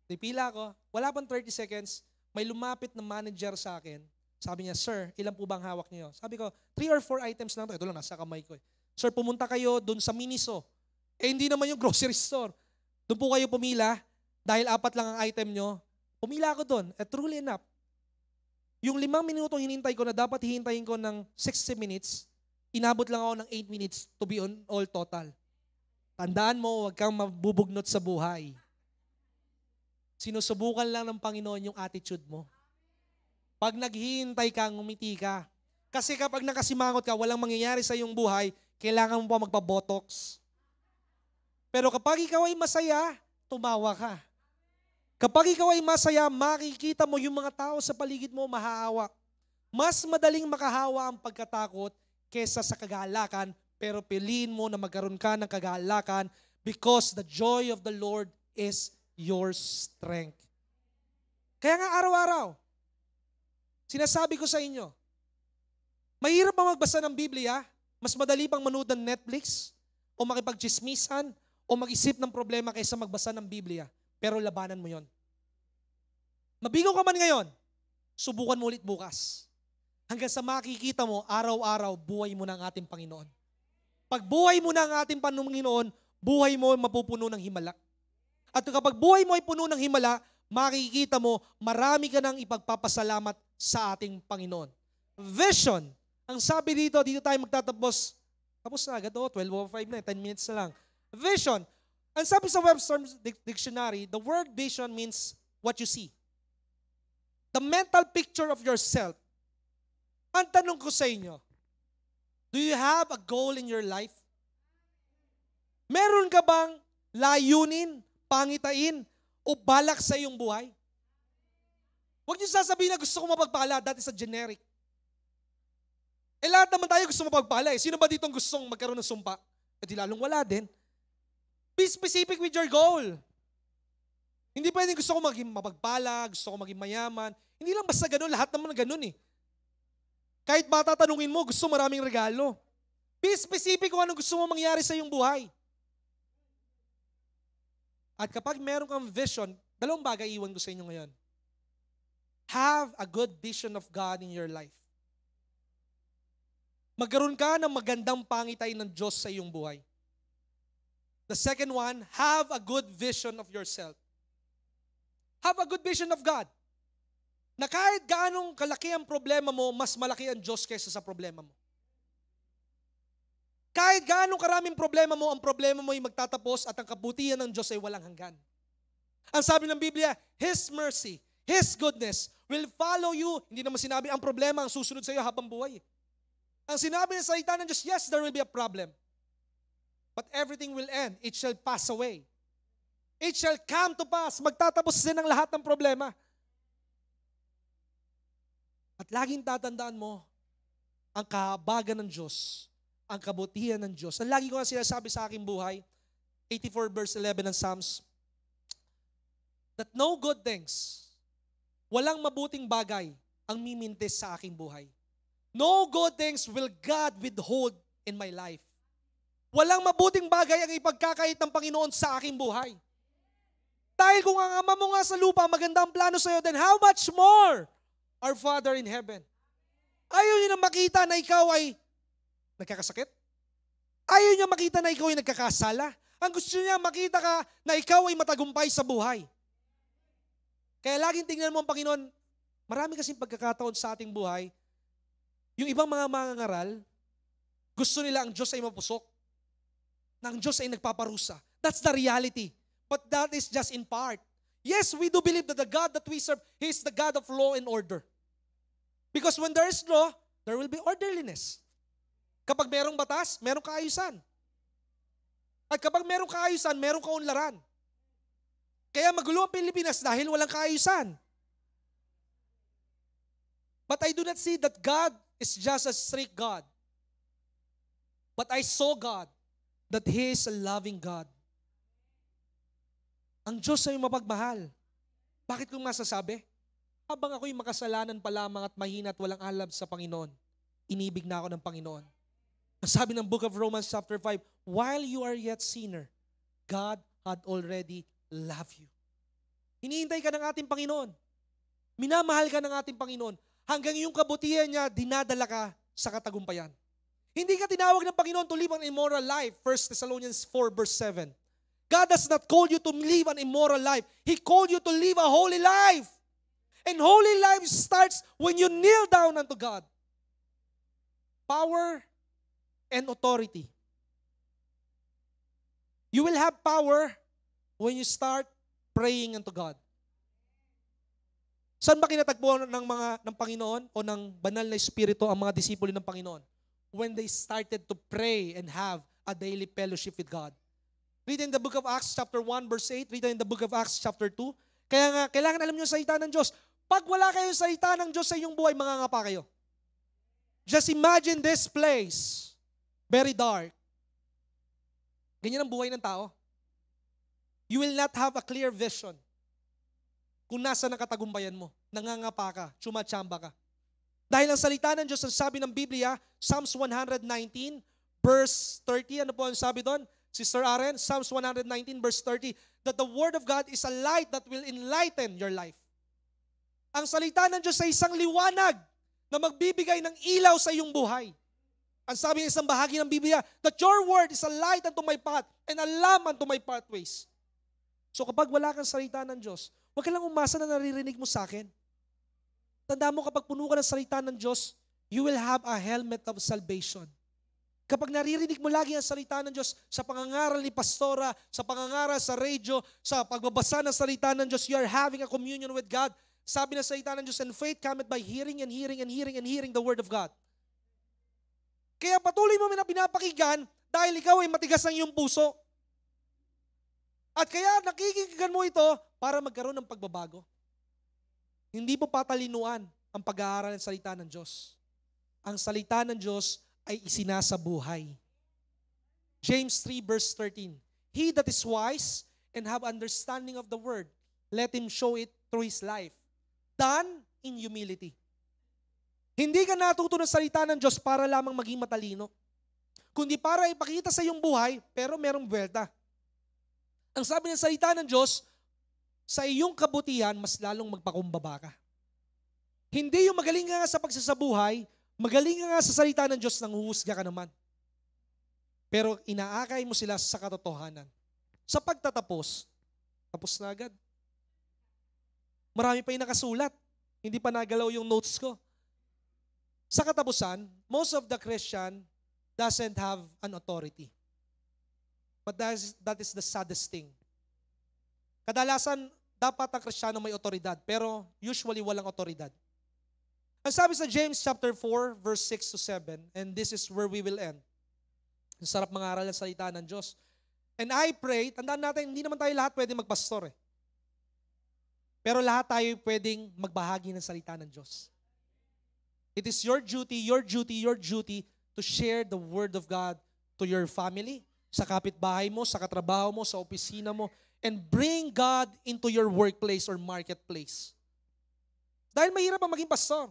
Pila ko, wala pang 30 seconds, may lumapit na manager sa akin. Sabi niya, sir, ilan po bang hawak niyo? Sabi ko, 3 or 4 items lang ito. Ito lang, nasa kamay ko. Sir, pumunta kayo dun sa Miniso. Hindi naman yung grocery store. Doon po kayo pumila, dahil 4 lang ang item nyo. Pumila ako dun. Truly enough. Yung 5 minutong hinintay ko na dapat hihintayin ko ng 60 minutes, inabot lang ako ng 8 minutes to be on all total. Tandaan mo, huwag kang mabubugnot sa buhay. Sinusubukan lang ng Panginoon yung attitude mo. Pag naghihintay ka, ngumiti ka. Kasi kapag nakasimangot ka, walang mangyayari sa iyong buhay, kailangan mo pa magpa-botox. Pero kapag ikaw ay masaya, tumawa ka. Kapag ikaw ay masaya, makikita mo yung mga tao sa paligid mo mahaawa. Mas madaling makahawa ang pagkatakot kesa sa kagalakan, pero piliin mo na magkaroon ka ng kagalakan because the joy of the Lord is your strength. Kaya nga araw-araw, sinasabi ko sa inyo, mahirap ba magbasa ng Biblia? Mas madali pang manood ng Netflix o makipagchismisan o mag-isip ng problema kaysa magbasa ng Biblia. Pero labanan mo yon. Mabigo ka man ngayon, subukan mo ulit bukas. Hanggang sa makikita mo, araw-araw, buhay mo ng ating Panginoon. Pag buhay mo ng ating Panginoon, buhay mo mapupuno ng himala. At kapag buhay mo ay puno ng himala, makikita mo, marami ka nang ipagpapasalamat sa ating Panginoon. Vision. Ang sabi dito tayo magtatapos. Tapos na agad, 12:05 na, 10 minutes na lang. Vision. Ang sabi sa Webster's Dictionary, the word vision means what you see. The mental picture of yourself. Ang tanong ko sa inyo, do you have a goal in your life? Meron ka bang layunin, pangitain, o balak sa iyong buhay? Huwag niyo sasabihin na gusto ko mapagpala, that is a generic. Lahat naman tayo gusto mapagpala eh. Sino ba dito gustong magkaroon ng sumpa? Di lalong wala din. Be specific with your goal. Hindi pwedeng gusto ko maging mapagpala, gusto ko maging mayaman. Hindi lang basta ganun, lahat naman ganun eh. Kahit bata tanungin mo, gusto maraming regalo. Be specific kung anong gusto mo mangyari sa iyong buhay. At kapag meron kang vision, 2 bagay iwan ko sa inyo ngayon. Have a good vision of God in your life. Magkaroon ka ng magandang pangitain ng Diyos sa iyong buhay. The second one, have a good vision of yourself. Have a good vision of God. Na kahit gaanong kalaki ang problema mo, mas malaki ang Diyos kaysa sa problema mo. Kahit gaanong karaming problema mo, ang problema mo ay magtatapos at ang kabutihan ng Diyos ay walang hanggan. Ang sabi ng Biblia, His mercy, His goodness will follow you. Hindi naman sinabi ang problema ang susunod sa iyo habang buhay. Ang sinabi ng salita ng Diyos, yes, there will be a problem. But everything will end. It shall pass away. It shall come to pass. Magtatapos din ang lahat ng problema. At laging tatandaan mo, ang kahabagan ng Diyos, ang kabutihan ng Diyos. Ang lagi ko nga sinasabi sa aking buhay, 84 verse 11 ng Psalms, that no good things, walang mabuting bagay ang mimintis sa aking buhay. No good things will God withhold in my life. Walang mabuting bagay ang ipagkakait ng Panginoon sa aking buhay. Dahil kung ang Ama mo nga sa lupa, maganda ang plano sa iyo, then how much more our Father in heaven? Ayaw niya na makita na ikaw ay nagkakasakit. Ayaw niya makita na ikaw ay nagkakasala. Ang gusto niya makita ka na ikaw ay matagumpay sa buhay. Kaya laging tingnan mo ang Panginoon, marami kasing pagkakataon sa ating buhay, yung ibang mga mangangaral, gusto nila ang Diyos ay mapusok, na ang Diyos ay nagpaparusa. That's the reality. But that is just in part. Yes, we do believe that the God that we serve, He is the God of law and order. Because when there is law, there will be orderliness. Kapag merong batas, merong kaayusan. At kapag merong kaayusan, merong kaunlaran. Kaya magulo ang Pilipinas dahil walang kaayusan. But I do not see that God is just a strict God. But I saw God, that He is a loving God. Ang Diyos ay mapagmahal. Bakit kong masasabi? Habang ako'y makasalanan pa lamang at mahina at walang alab sa Panginoon, inibig na ako ng Panginoon. Ang sabi ng Book of Romans chapter 5, while you are yet sinner, God had already loved you. Hinihintay ka ng ating Panginoon. Minamahal ka ng ating Panginoon. Hanggang yung kabutihan niya, dinadala ka sa katagumpayan. Hindi ka tinawag ng Panginoon to live an immoral life. 1 Thessalonians 4 verse 7. God does not call you to live an immoral life. He called you to live a holy life. And holy life starts when you kneel down unto God. Power and authority. You will have power when you start praying unto God. Saan ba kinatagpuan ng Panginoon o ng banal na Espiritu ang mga disipulo ng Panginoon? When they started to pray and have a daily fellowship with God. Read in the book of Acts chapter 1 verse 8, read in the book of Acts chapter 2. Kaya nga, kailangan alam niyo sa salita ng Diyos. Pag wala kayong salita ng Diyos sa inyong buhay, mangangapa kayo. Just imagine this place, very dark. Ganyan ang buhay ng tao. You will not have a clear vision kung nasa ang katagumpayan mo. Nangangapa ka, tsumachamba ka. Dahil ang salita ng Diyos, ang sabi ng Biblia, Psalms 119, verse 30, ano po ang sabi doon? Sister Aren, Psalms 119, verse 30, that the Word of God is a light that will enlighten your life. Ang salita ng Diyos ay isang liwanag na magbibigay ng ilaw sa iyong buhay. Ang sabi ng isang bahagi ng Biblia, that your word is a light unto my path and a lamp unto my pathways. So kapag wala kang salita ng Diyos, huwag ka lang umasa na naririnig mo sa akin. Tandaan mo kapag puno ka ng salita ng Diyos, you will have a helmet of salvation. Kapag naririnig mo lagi ang salita ng Diyos sa pangangaral ni Pastora, sa pangangaral sa radio, sa pagbabasa ng salita ng Diyos, you are having a communion with God. Sabi ng salita ng Diyos, and faith cometh by hearing and hearing and hearing and hearing the Word of God. Kaya patuloy mo na pinapakinggan dahil ikaw ay matigas ang iyong puso. At kaya nakikinggan mo ito para magkaroon ng pagbabago. Hindi po patalinuan ang pag-aaral ng salita ng Diyos. Ang salita ng Diyos ay isinasabuhay. James 3 verse 13. He that is wise and have understanding of the word, let him show it through his life, done in humility. Hindi ka natuto ng salita ng Diyos para lamang maging matalino, kundi para ipakita sa iyong buhay, pero merong buwelta. Ang sabi ng salita ng Diyos, sa iyong kabutihan, mas lalong magpakumbaba ka. Hindi yung magaling ka nga sa pagsasabuhay, magaling ka nga sa salita ng Diyos, nang huhusga ka naman. Pero inaakay mo sila sa katotohanan. Sa pagtatapos, tapos na agad. Marami pa yung nakasulat. Hindi pa nagalaw yung notes ko. Sa katapusan, most of the Christian doesn't have an authority. But that is the saddest thing. Kadalasan, dapat ang Kristiyano may otoridad, pero usually walang otoridad. Ang sabi sa James chapter 4, verse 6 to 7, and this is where we will end. Ang sarap mangaral ng salita ng Diyos. And I pray, tandaan natin, hindi naman tayo lahat pwedeng magpastor eh. Pero lahat tayo pwedeng magbahagi ng salita ng Diyos. It is your duty to share the Word of God to your family, sa kapitbahay mo, sa katrabaho mo, sa opisina mo, and bring God into your workplace or marketplace. Dahil mahirap ang maging pastor.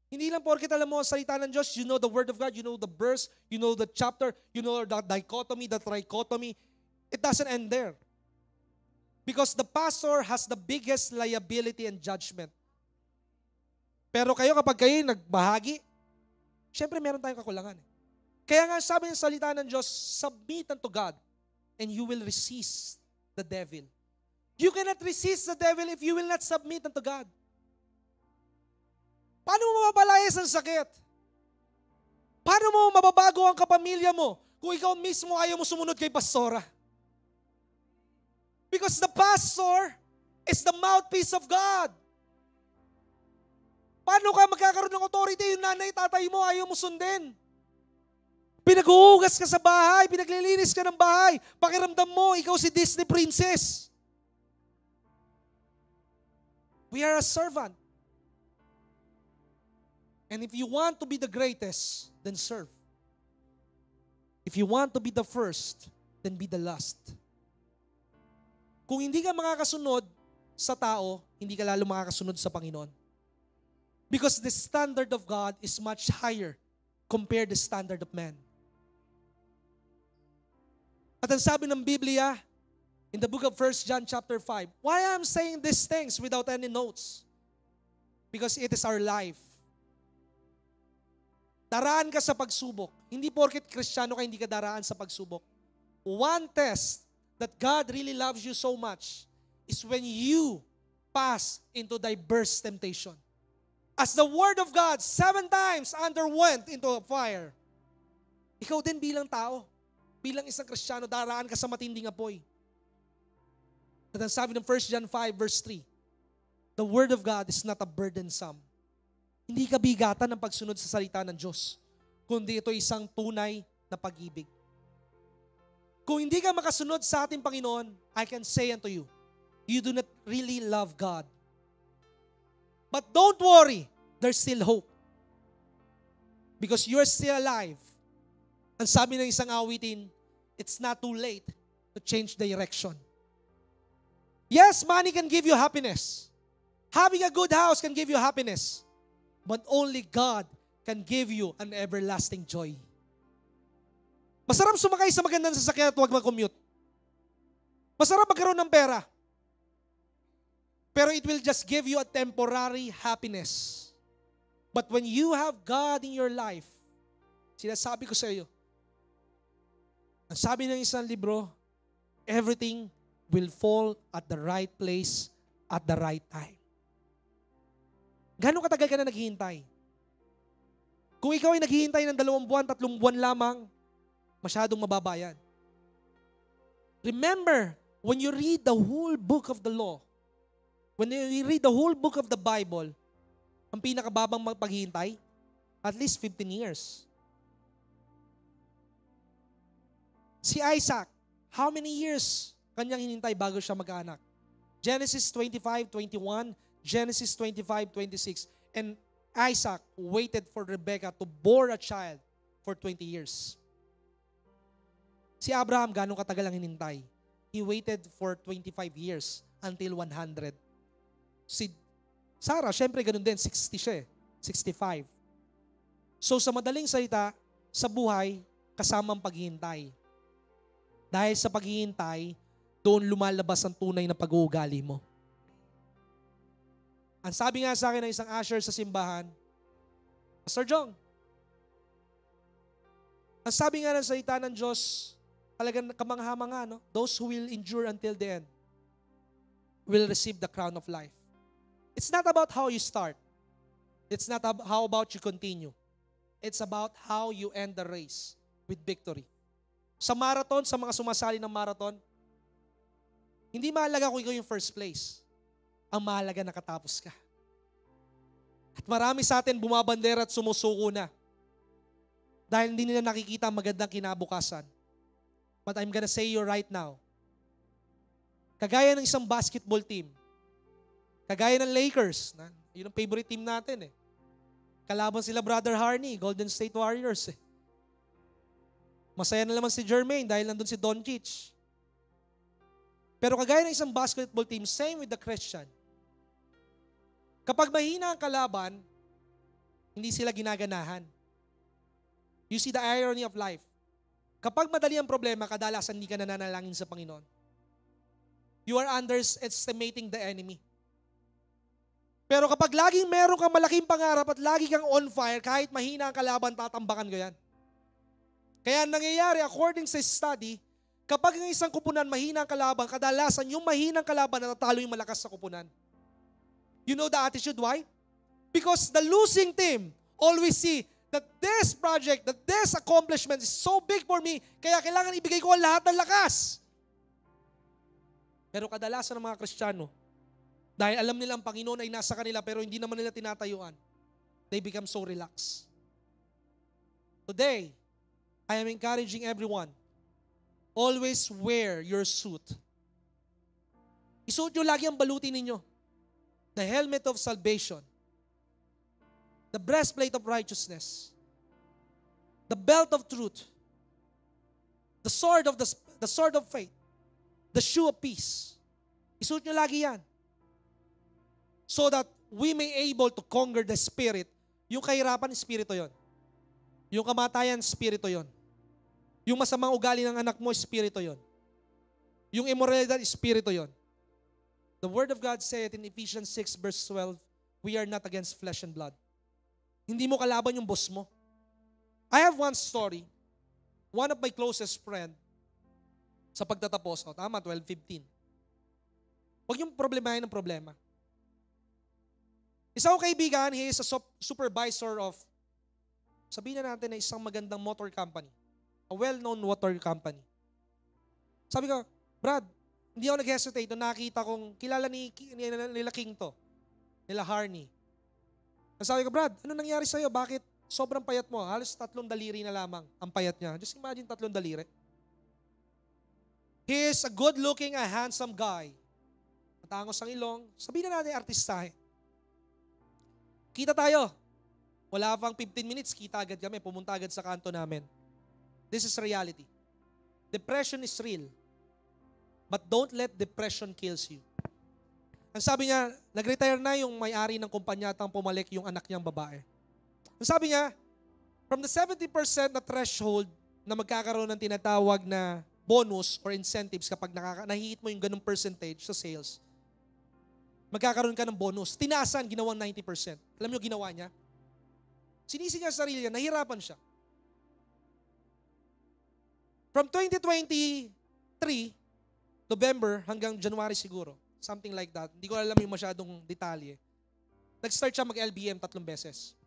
Hindi lang porket alam mo ang salita ng Diyos, you know the Word of God, you know the verse, you know the chapter, you know the dichotomy, the trichotomy. It doesn't end there. Because the pastor has the biggest liability and judgment. Pero kapag kayo nagbahagi, syempre meron tayong kakulangan. Kaya nga sabi ng salita ng Diyos, submit unto God and you will resist the devil. You cannot resist the devil if you will not submit unto God. Paano mo mapapalayas ang sakit? Paano mo mababago ang kapamilya mo kung ikaw mismo ayaw mo sumunod kay pastora? Because the pastor is the mouthpiece of God. Paano ka magkakaroon ng authority? Yung nanay, tatay mo, ayaw mo sundin. Pinaghuhugas ka sa bahay, pinaglilinis ka ng bahay. Pakiramdam mo, ikaw si Disney princess. We are a servant. And if you want to be the greatest, then serve. If you want to be the first, then be the last. Kung hindi ka makakasunod sa tao, hindi ka lalo makakasunod sa Panginoon. Because the standard of God is much higher compared to the standard of man. At ang sabi ng Biblia, in the book of 1 John chapter 5, why I'm saying these things without any notes? Because it is our life. Daraan ka sa pagsubok. Hindi porket Kristiyano ka, hindi ka daraan sa pagsubok. One test that God really loves you so much is when you pass into diverse temptation. As the Word of God 7 times underwent into a fire, ikaw din bilang tao, bilang isang Kristiyano, daraan ka sa matinding apoy. At ang sabi ng 1 John 5 verse 3, the Word of God is not a burdensome. Hindi ka bigatan ng pagsunod sa salita ng Diyos, kundi ito isang tunay na pag-ibig. Kung hindi ka makasunod sa ating Panginoon, I can say unto you, you do not really love God. But don't worry, there's still hope. Because you're still alive. Ang sabi ng isang awitin, it's not too late to change direction. Yes, money can give you happiness. Having a good house can give you happiness. But only God can give you an everlasting joy. Masarap sumakay sa magandang sasakyan at huwag mag-commute. Masarap magkaroon ng pera. Pero it will just give you a temporary happiness. But when you have God in your life, sinasabi ko sa iyo, ang sabi ng isang libro, everything will fall at the right place at the right time. Gano'ng katagal ka na naghihintay? Kung ikaw ay naghihintay ng 2 buwan, 3 buwan lamang, masyadong mababa yan. Remember, when you read the whole book of the law, when you read the whole book of the Bible, ang pinakababang paghihintay, at least 15 years. Si Isaac, how many years kanyang hinintay bago siya mag-anak? Genesis 25:21, Genesis 25:26. And Isaac waited for Rebekah to bore a child for 20 years. Si Abraham, ganong katagal ang hinintay? He waited for 25 years until 100. Si Sarah, syempre ganun din, 60 siya 65. So sa madaling salita, sa buhay, kasamang paghihintay. Dahil sa paghihintay, doon lumalabas ang tunay na pag-uugali mo. Ang sabi nga sa akin ng isang usher sa simbahan, Pastor Jong, ang sabi nga ng salita ng Diyos, talagang kamangha-mangha, no? Those who will endure until the end will receive the crown of life. It's not about how you start. It's not how about you continue. It's about how you end the race with victory. Sa marathon, sa mga sumasali ng marathon, hindi mahalaga kung ikaw yung first place. Ang mahalaga nakatapos ka. At marami sa atin bumabandera at sumusuko na dahil hindi nila nakikita ang magandang kinabukasan. But I'm gonna say you right now, kagaya ng isang basketball team, kagaya ng Lakers, yun ang favorite team natin Kalaban sila Brother Harney, Golden State Warriors Masaya na naman si Jermaine dahil nandun si Doncic. Pero kagaya ng isang basketball team, same with the Christian. Kapag mahina ang kalaban, hindi sila ginaganahan. You see the irony of life. Kapag madali ang problema, kadalasan hindi ka nananalangin sa Panginoon. You are underestimating the enemy. Pero kapag laging meron kang malaking pangarap at lagi kang on fire, kahit mahina ang kalaban, tatambakan ko yan. Kaya nangyayari, according sa study, kapag ang isang kupunan mahina ang kalaban, kadalasan yung mahinang kalaban natatalo yung malakas sa kupunan. You know the attitude, why? Because the losing team always see that this project, that this accomplishment is so big for me, kaya kailangan ibigay ko ang lahat ng lakas. Pero kadalasan ng mga Kristiyano, dahil alam nila ang Panginoon ay nasa kanila pero hindi naman nila tinatayuan, they become so relaxed. Today, I am encouraging everyone, always wear your suit. Isuot nyo lagi ang baluti ninyo. The helmet of salvation. The breastplate of righteousness. The belt of truth. The sword of faith. The shoe of peace. Isuot nyo lagi yan. So that we may able to conquer the spirit. Yung kahirapan, spirito yon. Yung kamatayan, spirito yon. Yung masamang ugali ng anak mo, spirito yon. Yung immoralidad, spirito yon. The Word of God said in Ephesians 6 verse 12, we are not against flesh and blood. Hindi mo kalaban yung boss mo. I have one story. One of my closest friend, sa pagtatapos, tama, 12-15. Huwag yung problemahin ng problema. Isa kong kaibigan, he is a supervisor of, sabihin na natin na isang magandang motor company. A well-known motor company. Sabi ko, Brad, hindi ako nag-hesitate nung nakita kong kilala nila King to. Nila Harney. Sabi ko, Brad, ano nangyari sa'yo? Bakit sobrang payat mo? Halos 3 daliri na lamang ang payat niya. Just imagine 3 daliri. He is a good-looking, a handsome guy. Matangos ang ilong. Sabihin na natin artistahe. Kita tayo. Wala pang 15 minutes, kita agad kami. Pumunta agad sa kanto namin. This is reality. Depression is real. But don't let depression kills you. Ang sabi niya, nag-retire na yung may-ari ng kumpanya at ang pumalik yung anak niyang babae. Ang sabi niya, from the 70% na threshold na magkakaroon ng tinatawag na bonus or incentives kapag nahihit mo yung ganung percentage sa sales, magkakaroon ka ng bonus. Tinaasan, ginawang 90%. Alam niyo ginawa niya? Sinisi niya sa sarili niya, nahirapan siya. From 2023, November hanggang January siguro, something like that. Hindi ko alam yung masyadong detalye. Nag-start siya mag-LBM 3 beses.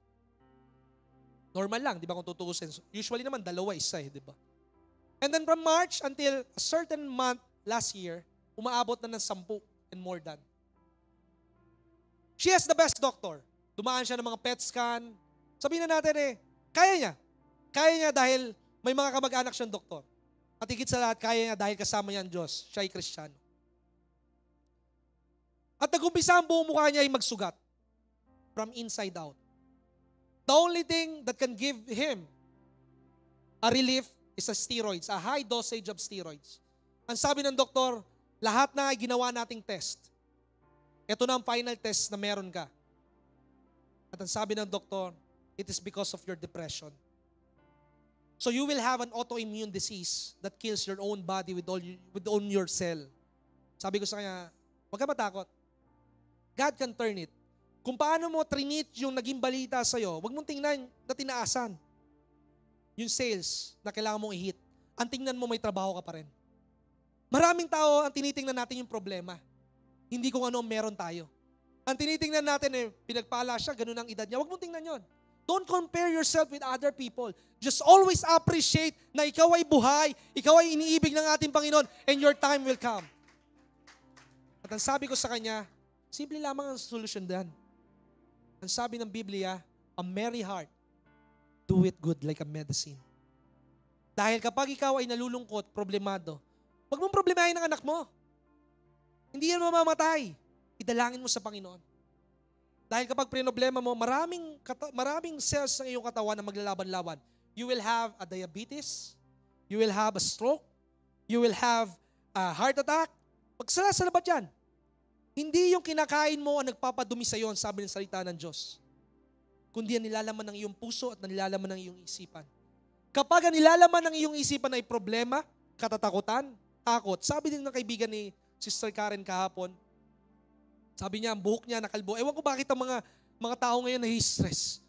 Normal lang, di ba kung tutuusin? Usually naman, 2, 1, di ba? And then from March until a certain month last year, umaabot na ng 10 and more than. She has the best doctor. Dumaan siya ng mga PET scan. Sabihin na natin kaya niya. Kaya niya dahil may mga kamag-anak siyang doktor. At higit sa lahat, kaya niya dahil kasama niya ang Diyos. Siya ay Kristiyano. At nag-umpisa ang buong mukha niya ay magsugat. From inside out. The only thing that can give him a relief is a steroids, a high dosage of steroids. Ang sabi ng doktor, lahat na ay ginawa nating test. Ito na ang final test na meron ka. At ang sabi ng doktor, it is because of your depression. So you will have an autoimmune disease that kills your own body with all your cell. Sabi ko sa kanya, huwag ka matakot. God can turn it. Kung paano mo trinit yung naging balita sa'yo, huwag mong tingnan na tinaasan. Yung sales na kailangan mong i-hit. Ang tingnan mo may trabaho ka pa rin. Maraming tao ang tinitingnan natin yung problema. Hindi kung ano meron tayo. Ang tinitingnan natin pinagpala siya, ganun ang edad niya. Huwag mong tingnan yon. Don't compare yourself with other people. Just always appreciate na ikaw ay buhay, ikaw ay iniibig ng ating Panginoon, and your time will come. At ang sabi ko sa kanya, simple lamang ang solusyon din. Ang sabi ng Biblia, a merry heart, do it good like a medicine. Dahil kapag ikaw ay nalulungkot, problemado, huwag mong problemahin ang anak mo. Hindi yan mamamatay. Idalangin mo sa Panginoon. Dahil kapag problema mo, maraming cells ng iyong katawan na maglalaban-laban. You will have a diabetes, you will have a stroke, you will have a heart attack. Magsala-salabat yan. Hindi yung kinakain mo ang nagpapadumi sa iyo, sabi ng salita ng Diyos. Kundi ang nilalaman ng iyong puso at nilalaman ng iyong isipan. Kapag ang nilalaman ng iyong isipan ay problema, katatakutan, takot. Sabi din ng kaibigan ni Sister Karen kahapon, sabi niya, ang buhok niya nakalbo. Ewan ko bakit ang mga tao ngayon na-stress.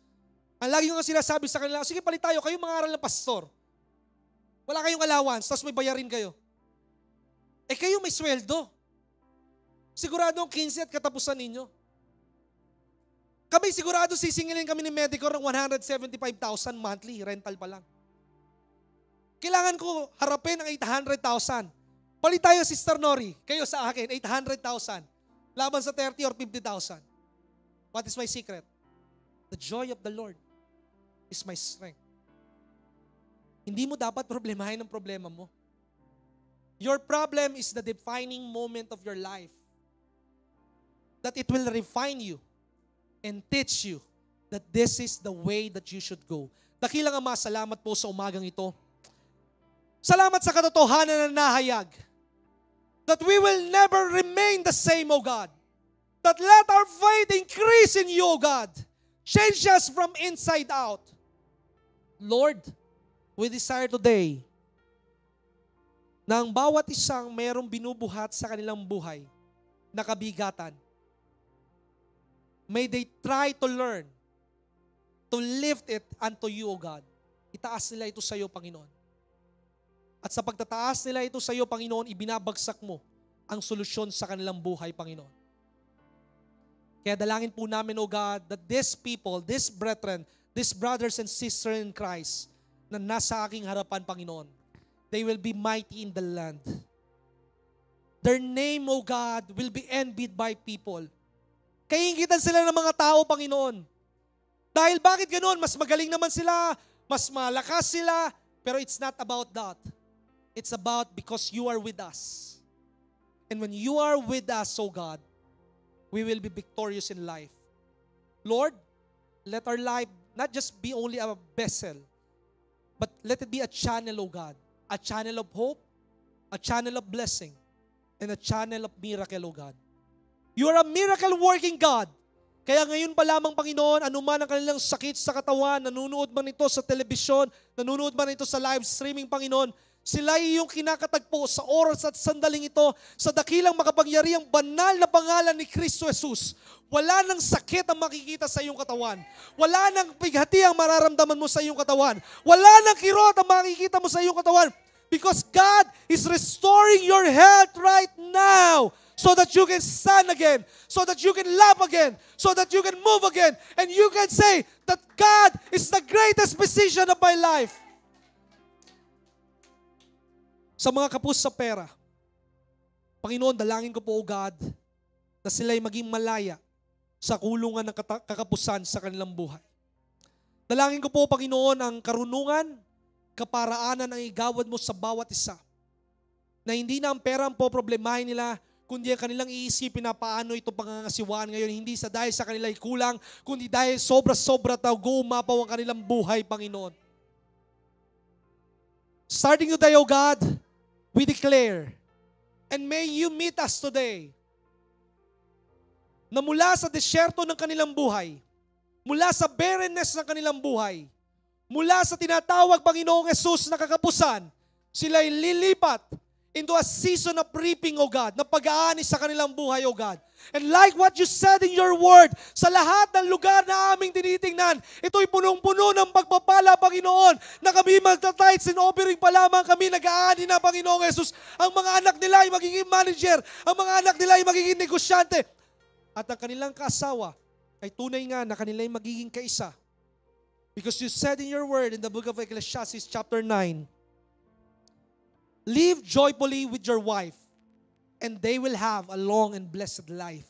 Ang lagi ko nga sinasabi sa kanila, sige palit tayo, kayo mangaral ng pastor. Wala kayong allowance, tapos may bayarin kayo. Kayo may sweldo. Sigurado ang 15 at katapusan ninyo. Kami sigurado sisingilin kami ni Medicor ng 175,000 monthly, rental pa lang. Kailangan ko harapin ang 800,000. Palit tayo, Sister Nori, kayo sa akin, 800,000. Laban sa 30 or 50,000. What is my secret? The joy of the Lord is my strength. Hindi mo dapat problemahin ang problema mo. Your problem is the defining moment of your life. That it will refine you and teach you that this is the way that you should go. Dakilang Ama, salamat po sa umagang ito. Salamat sa katotohanan na nahayag. That we will never remain the same, O God. That let our faith increase in you, O God. Change us from inside out. Lord, we desire today na ang bawat isang mayroong binubuhat sa kanilang buhay na kabigatan, may they try to learn to lift it unto you, O God. Itaas nila ito sa iyo, Panginoon. At sa pagtataas nila ito sa iyo, Panginoon, ibinabagsak mo ang solusyon sa kanilang buhay, Panginoon. Kaya dalangin po namin, O God, that these people, these brethren, these brothers and sisters in Christ na nasa aking harapan, Panginoon, they will be mighty in the land. Their name, O God, will be envied by people. Kaingitan sila ng mga tao, Panginoon. Dahil bakit ganoon? Mas magaling naman sila, mas malakas sila, pero it's not about that. It's about because you are with us. And when you are with us, O God, we will be victorious in life. Lord, let our life not just be only a vessel, but let it be a channel, O God. A channel of hope, a channel of blessing, and a channel of miracle, O God. You are a miracle-working God. Kaya ngayon pa lamang, Panginoon, anuman ang kanilang sakit sa katawan, nanunood man ito sa telebisyon, nanunood man ito sa live streaming, Panginoon, sila ay iyong kinakatagpo sa oras at sandaling ito sa dakilang makapangyariang banal na pangalan ni Kristo Jesus. Wala nang sakit ang makikita sa iyong katawan. Wala nang bighati ang mararamdaman mo sa iyong katawan. Wala nang kirot ang makikita mo sa iyong katawan. Because God is restoring your health right now so that you can stand again, so that you can laugh again, so that you can move again, and you can say that God is the greatest physician of my life. Sa mga kapos sa pera, Panginoon, dalangin ko po, O God, na sila'y maging malaya sa kulungan ng kakapusan sa kanilang buhay. Dalangin ko po, Panginoon, ang karunungan, kaparaanan ang igawad mo sa bawat isa. Na hindi na ang pera ang poproblemahin nila, kundi ang kanilang iisipin na paano ito pangangasiwaan ngayon, hindi sa dahil sa kanila'y kulang, kundi dahil sobra-sobra gumapaw ang kanilang buhay, Panginoon. Starting today, O God, we declare, and may you meet us today, na mula sa desyerto ng kanilang buhay, mula sa barrenness ng kanilang buhay, mula sa tinatawag, Panginoong Jesus, na kakapusan, sila'y lilipat into a season of reaping, O God, na pag-aani sa kanilang buhay, O God. And like what you said in your word, sa lahat ng lugar na aming tinitingnan, ito'y punong-puno ng pagpapala, Panginoon, na kami magta-tithes and offering pa lamang kami nag-aani na, Panginoong Jesus. Ang mga anak nila ay magiging manager, ang mga anak nila ay magiging negosyante, at ang kanilang kaasawa ay tunay nga na kanila ay magiging kaisa. Because you said in your word in the book of Ecclesiastes chapter 9, live joyfully with your wife, and they will have a long and blessed life.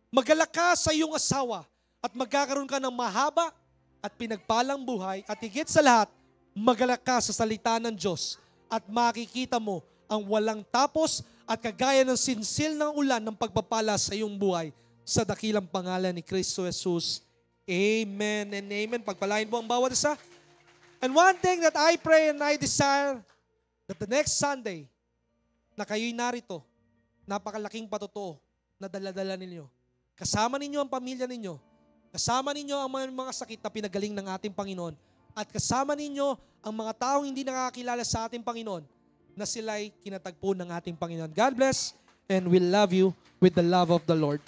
Magalak ka sa iyong asawa at magkakaroon ka ng mahaba at pinagpalang buhay, at higit sa lahat, magalak ka sa salita ng Diyos at makikita mo ang walang tapos at kagaya ng sinsil ng ulan ng pagpapala sa iyong buhay sa dakilang pangalan ni Kristo Jesus. Amen and amen. Pagpalain mo ang bawat isa. And one thing that I pray and I desire, that the next Sunday, na kayo'y narito, napakalaking patotoo na dala-dala ninyo. Kasama ninyo ang pamilya ninyo. Kasama ninyo ang mga sakit na pinagaling ng ating Panginoon. At kasama ninyo ang mga taong hindi nakakilala sa ating Panginoon na sila'y kinatagpo ng ating Panginoon. God bless, and we love you with the love of the Lord.